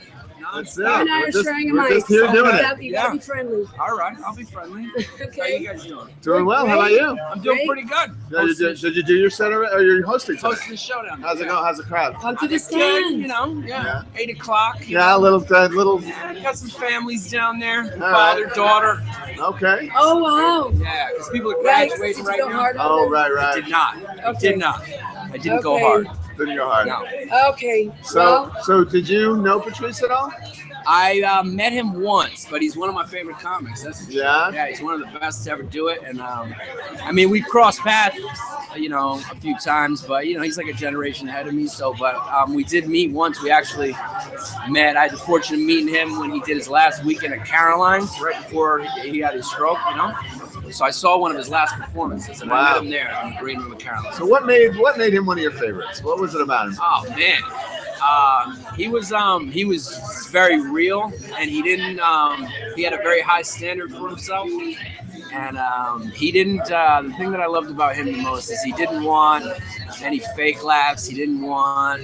Let's You and I are sharing a mic. We're just here doing You it. gotta be friendly. All right, I'll be friendly. How Okay. you guys doing? Doing well. How about you? I'm doing Great. pretty good. Did you do your set or you're hosting today? Hosting the showdown. How's it going? How's the crowd? Come to the Good, stand. you know, Yeah. 8 o'clock. Yeah, a little. Yeah, got some families down there. Father, daughter. Okay. Oh wow. Yeah, because people are Right. graduating Did right you go now. hard on Oh, them? right, I right. did not. I Okay. did not. I didn't go Okay. hard. Didn't go hard. No. Okay. So did you know Patrice at all? I met him once, but he's one of my favorite comics. That's Yeah? Yeah, he's one of the best to ever do it. And I mean, we've crossed paths, you know, a few times, but you know, he's like a generation ahead of me. So, but we did meet once. We actually met. I had the fortune of meeting him when he did his last weekend at Caroline's, right before he had his stroke. You know, so I saw one of his last performances, and I Wow. met him there in the green room at Caroline's. So what made him one of your favorites? What was it about him? Oh man, he was very real, and he didn't. He had a very high standard for himself, and he didn't. The thing that I loved about him the most is he didn't want any fake laughs. He didn't want.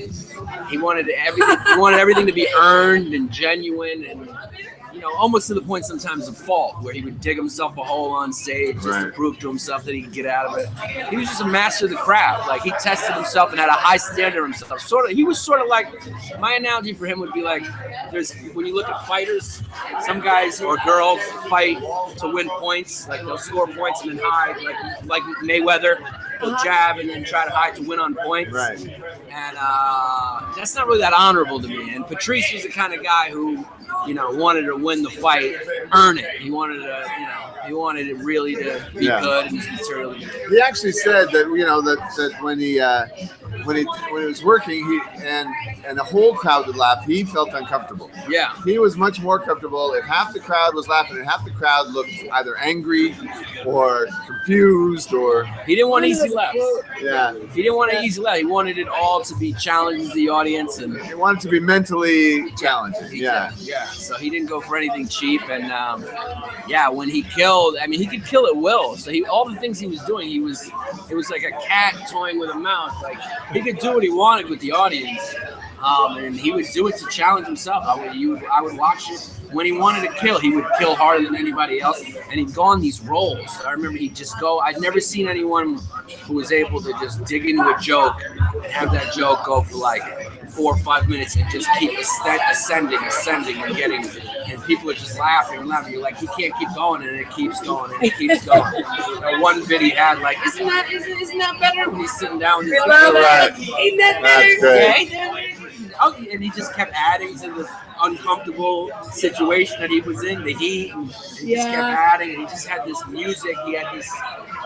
He wanted everything. He wanted everything to be earned and genuine, and you know, almost to the point sometimes of fault, where he would dig himself a hole on stage just to Right. prove to himself that he could get out of it. He was just a master of the craft. Like, he tested himself and had a high standard of himself. He was sort of like, my analogy for him would be like, when you look at fighters, some guys or girls fight to win points, like they'll score points and then hide, like Mayweather. He'll jab and then try to hide to win on points. Right. And that's not really that honorable to me. And Patrice was the kind of guy who, you know, wanted to win the fight, earn it. He wanted to, you know, he wanted it really to be Yeah. good and his material to be good. He actually said that that when he was working, and the whole crowd would laugh, he felt uncomfortable. Yeah. He was much more comfortable if half the crowd was laughing and half the crowd looked either angry or confused or He didn't want easy laughs. yeah. He didn't want an easy laugh. He wanted it all to be challenging to the audience, and He wanted to be mentally challenging. Yeah. yeah. So he didn't go for anything cheap, and yeah, when he killed, I mean, he could kill at will. So all the things he was doing, it was like a cat toying with a mouse. Like, he could do what he wanted with the audience, and he would do it to challenge himself. I would watch it. When he wanted to kill, he would kill harder than anybody else, and he'd go on these rolls. I remember he'd just go. I'd never seen anyone who was able to just dig into a joke and have that joke go for like 4 or 5 minutes and just keep ascending and getting, and people are just laughing and laughing. You're like, he can't keep going, and it keeps going and it keeps going. One vid he had, like, isn't that better? When he's sitting down with his Right. Ain't that That's better? great. yeah, ain't that weird? Oh, and he just kept adding to the uncomfortable situation that he was in, the heat, and he just kept adding, and he just had this music, he had this,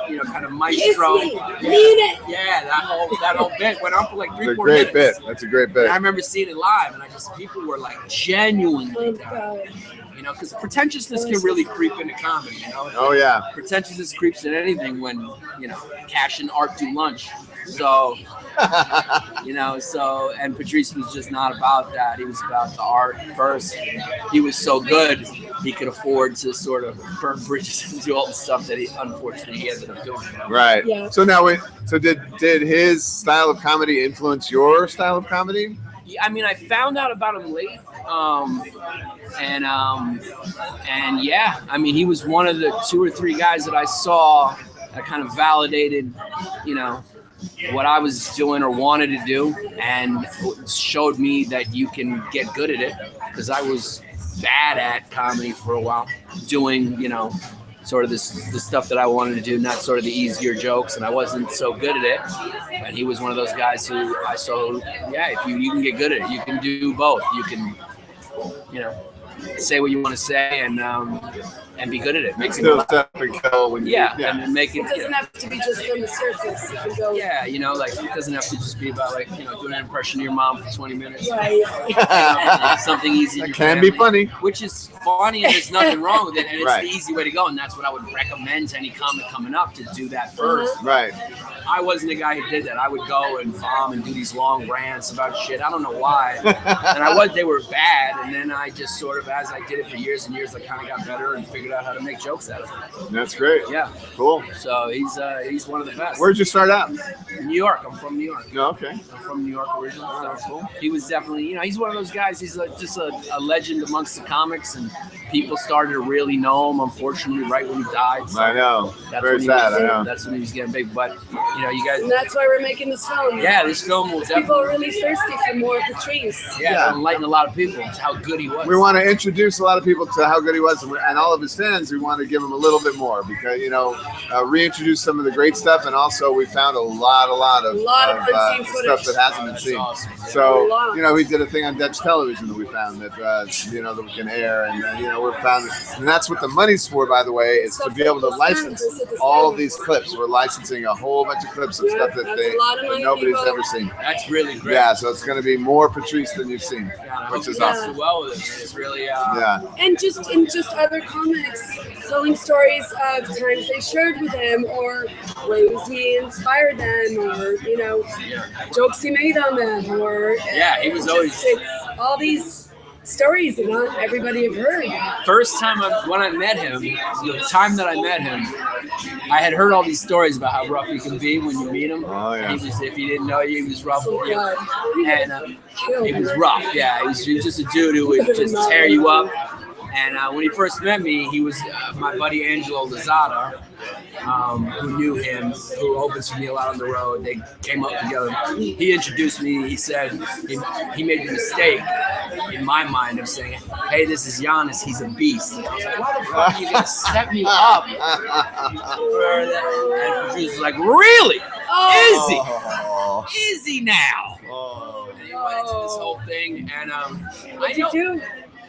you know, kind of maestro. Kiss me. Mean it. Yeah, that whole bit went on for like It's 3 a 4 great minutes. bit. That's a great bit. And I remember seeing it live, and people were like genuinely Oh, down. God. You know, because pretentiousness can really creep into comedy, you know? Oh yeah. Pretentiousness creeps in anything when, you know, cash and art do lunch. So, you know, and Patrice was just not about that. He was about the art first. He was so good, he could afford to sort of burn bridges and do all the stuff that he ended up doing. You know? Right. Yeah. So now, did his style of comedy influence your style of comedy? I mean, I found out about him late, and yeah, I mean, he was one of the 2 or 3 guys that I saw that kind of validated, you know, what I was doing or wanted to do, and showed me that you can get good at it, because I was bad at comedy for a while, doing, you know, sort of the stuff that I wanted to do, not sort of the easier jokes, and I wasn't so good at it. And he was one of those guys who I saw, yeah, if you can get good at it, you can do both. You can, you know, say what you want to say and be good at it. Make it Still step and kill when you and make it. It doesn't have to be just on the surface. You can go. Yeah, you know, like, it doesn't have to just be about, like, you know, doing an impression of your mom for 20 minutes. Right. Something easy. That in your can be family, funny. which is funny, and there's nothing wrong with it, and it's Right. the easy way to go, and that's what I would recommend to any comic coming up, to do that first. Right. I wasn't a guy who did that. I would go and bomb and do these long rants about shit. I don't know why. And they were bad. And then I just sort of, as I did it for years and years, I kind of got better and figured out how to make jokes out of it. That's great. Yeah. Cool. So he's one of the best. Where'd you start out? New York. I'm from New York. No, okay. I'm from New York originally. So cool. He was definitely, he's one of those guys. He's just a legend amongst the comics, and people started to really know him. Unfortunately, right when he died. So I know. That's Very when he sad. was, I know. That's when he was getting big. But you guys. And that's why we're making this film. Yeah, this film will definitely. People are really thirsty for more Patrice. Yeah, enlighten a lot of people to how good he was. We want to introduce a lot of people to how good he was, and all of his fans. We want to give him a little bit more because reintroduce some of the great stuff, and also we found a lot of unseen footage. stuff that hasn't been seen. Awesome. Yeah. So we did a thing on Dutch television that we found that that we can air, and we're found, and that's what the money's for, by the way, is to be able to license all of these clips. We're licensing a whole bunch of clips of stuff that nobody's ever seen. That's really great. Yeah, so it's going to be more Patrice than you've seen, which is awesome. Well with it. It's really And just other comics telling stories of times they shared with him, or ways he inspired them, or jokes he made on them, or he was always it's all these stories that not everybody have heard. First time when I met him, the time that I met him, I had heard all these stories about how rough he can be when you meet him. Oh yeah. If you didn't know you, he was rough with you. And Killed he was her. rough. Yeah, he was just a dude who would just tear you up. And when he first met me, he was my buddy Angelo Lozada, who knew him, who opens for me a lot on the road. They came up together. He introduced me. He said he made the mistake in my mind of saying, "Hey, this is Giannis. He's a beast." And I was like, "Why the fuck are you gonna set me up for that?" And he was like, "Really? Is he now?" And he went into this whole thing, and What'd you do?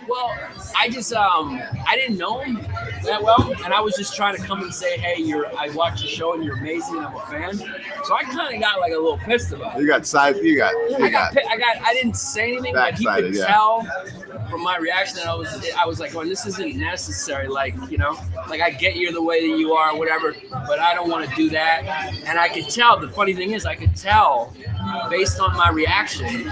Well, I just I didn't know him that well, and I was just trying to come and say, "Hey, I watched your show and you're amazing. I'm a fan." So I kind of got like a little pissed about it. You got side. I didn't say anything, but he could tell from my reaction that I was like, "Well, this isn't necessary. Like I get you the way that you are, whatever, but I don't want to do that." And I could tell. The funny thing is, I could tell based on my reaction,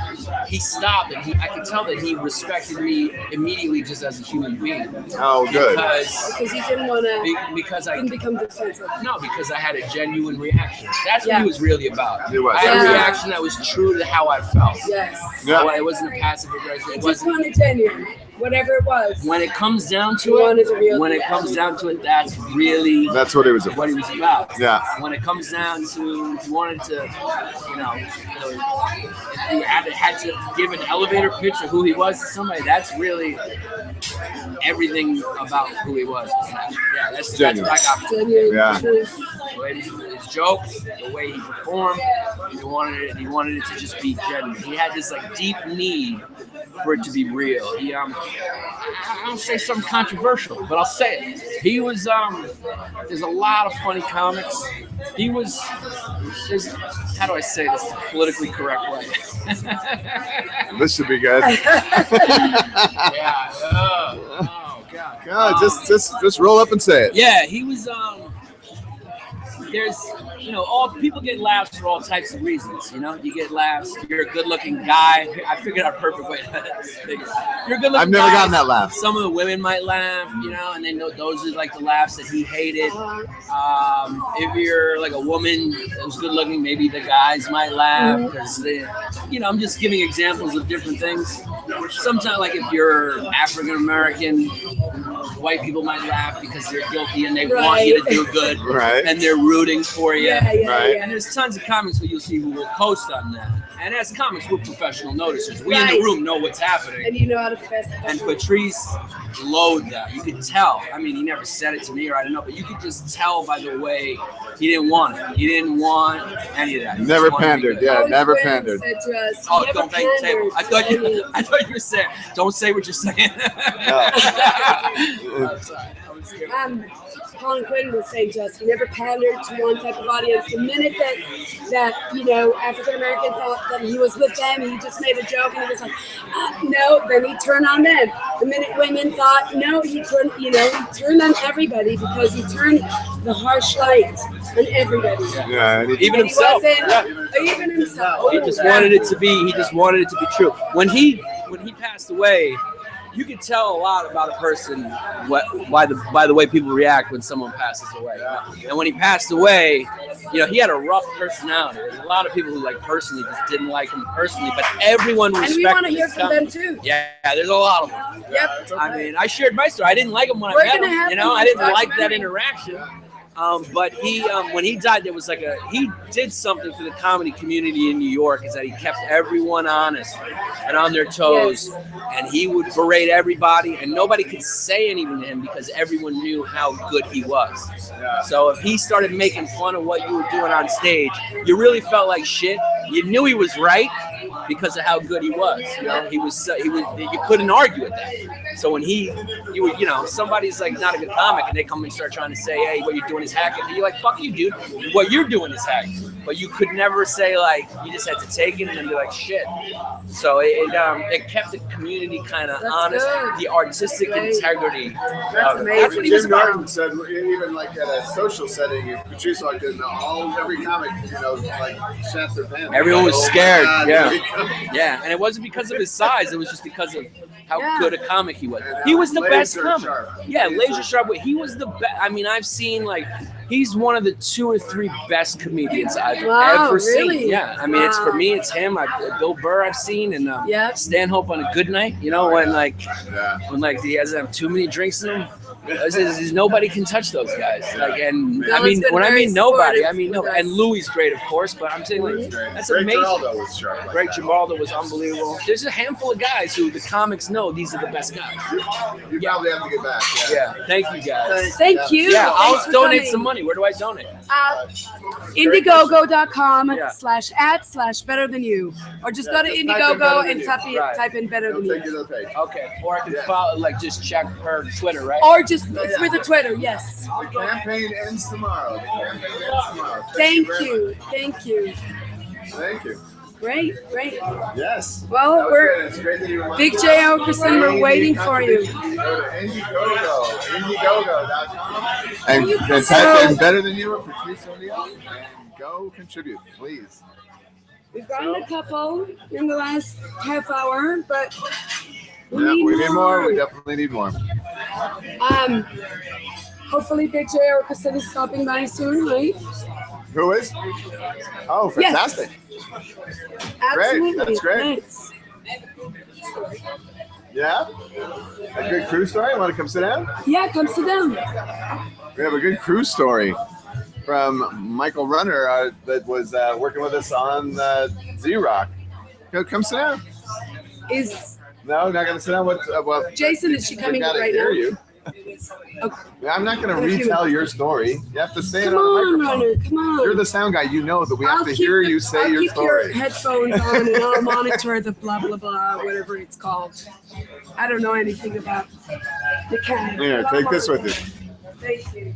he stopped, and I could tell that he respected me immediately just as a human being. Oh, good. Because he didn't want to. Because I didn't become defensive. No, because I had a genuine reaction. That's what he was really about. He was. I had a reaction that was true to how I felt. Yes. Yeah. It wasn't a passive aggressive. He just wanted genuine, whatever it was. When it comes down to that's really that's what he was about. What he was about. Yeah. When it comes down to, if you wanted to, if you had to give an elevator pitch of who he was to somebody, that's really everything about who he was. Yeah, that's what I got. Genuine. Yeah. The way his jokes, the way he performed, he wanted it to just be genuine. He had this deep need for it to be real. He I don't say something controversial, but I'll say it. He was there's a lot of funny comics. How do I say this the politically correct way? This should be good. Yeah. Oh God. God, just roll up and say it. Yeah, he was there's all people get laughs for all types of reasons. You get laughs. You're a good-looking guy. I figured out a perfect way. You're a good-looking. I've never gotten that laugh. Some of the women might laugh, and they know those are the laughs that he hated. If you're a woman who's good-looking, maybe the guys might laugh because I'm just giving examples of different things. Sometimes, if you're African American, white people might laugh because they're guilty and they want you to do good, and they're rooting for you. Right. And there's tons of comics who you'll see who will post on that. And as comics, we're professional noticers. We in the room know what's happening. And you know how to pass the And Patrice loathed that. You could tell. I mean, he never said it to me, or I don't know, but you could just tell by the way he didn't want it. He didn't want any of that. He never pandered. Yeah, never pandered. Said to us, oh, don't bang the table. I thought you were saying, don't say what you're saying. I'm sorry. Colin Quinn was saying to us, he never pandered to one type of audience. The minute that African American thought that he was with them, he just made a joke and he was like, no, then he turned on them. The minute women thought, no, he turned on everybody because he turned the harsh light on everybody. Yeah, even himself. Even himself. He just wanted it to be. He just wanted it to be true. When he passed away, you can tell a lot about a person by the way people react when someone passes away. And when he passed away, he had a rough personality. There's a lot of people who personally just didn't like him personally, but everyone respected. And we want to hear from them too. Yeah, there's a lot of them. Yep. I mean, I shared my story. I didn't like him when I met him. I didn't like that interaction. But he, when he died, there was he did something for the comedy community in New York, is that he kept everyone honest and on their toes, and he would berate everybody, and nobody could say anything to him because everyone knew how good he was. So if he started making fun of what you were doing on stage, you really felt like shit. You knew he was right because of how good he was. You couldn't argue with that. So when somebody's not a good comic and they come and start trying to say, hey, what you're doing is hacking, and you're like, fuck you, dude. What you're doing is hacking. But you could never say you just had to take it and then be like, shit. So it kept the community kind of honest, good. the artistic integrity. That's amazing. That's what he was Jim about. Norton said, even at a social setting, if Patrice walked in, every comic, shat their pants. Everyone was scared. God, Yeah, and it wasn't because of his size. It was just because of how good a comic he was. He was the best comic. Sharp. Yeah, laser sharp. He was the best. I mean, I've seen he's one of the 2 or 3 best comedians I've ever seen. Yeah, I mean, it's for me, it's him. Bill Burr I've seen, and Stanhope on a good night. When he hasn't have too many drinks in him. Nobody can touch those guys. When I mean nobody, I mean no. And Louis great, of course, but I'm saying that's Greg amazing. Giraldo was sharp. Greg Giraldo was unbelievable. There's a handful of guys who the comics know these are the best guys. You probably have to get back. Yeah, thank you guys. Thank you. Yeah, I'll Thanks for donate coming. some money. Where do I donate? Indiegogo.com/@/better-than-you, or just go to just Indiegogo and Right. type in better than It'll take you. you to the page. Okay, or I can follow, just check her Twitter, right? Or just through the Twitter, yes. The campaign ends tomorrow. Thank you. Thank you. Thank you. Great. Yes. Well, That was we're good. It's great that you reminded Big us. J. Okerson, we're waiting for you. Go to Indiegogo.com and type in Better Than You or Patrice O'Neill and go contribute, please. We've gotten a couple in the last half hour, but we need more. We definitely need more. Hopefully Big J. Okerson is stopping by soon, right? Who is? Oh, fantastic. Absolutely. That's great. Thanks. Yeah? A good cruise story? Want to come sit down? Yeah, come sit down. We have a good cruise story from Michael Runner that was working with us on Z-Rock. Come sit down. No, not going to sit down. Well, Jason, is she coming gotta right hear now? you. Okay. I'm not going to retell your story. You have to say Come it on the on, microphone. Runner, come on. You're the sound guy. You know that we have to hear you say your story. I'll keep your headphones on and I'll monitor the blah, blah, blah, whatever it's called. I don't know anything about mechanics. Here, take this with you. Thank you.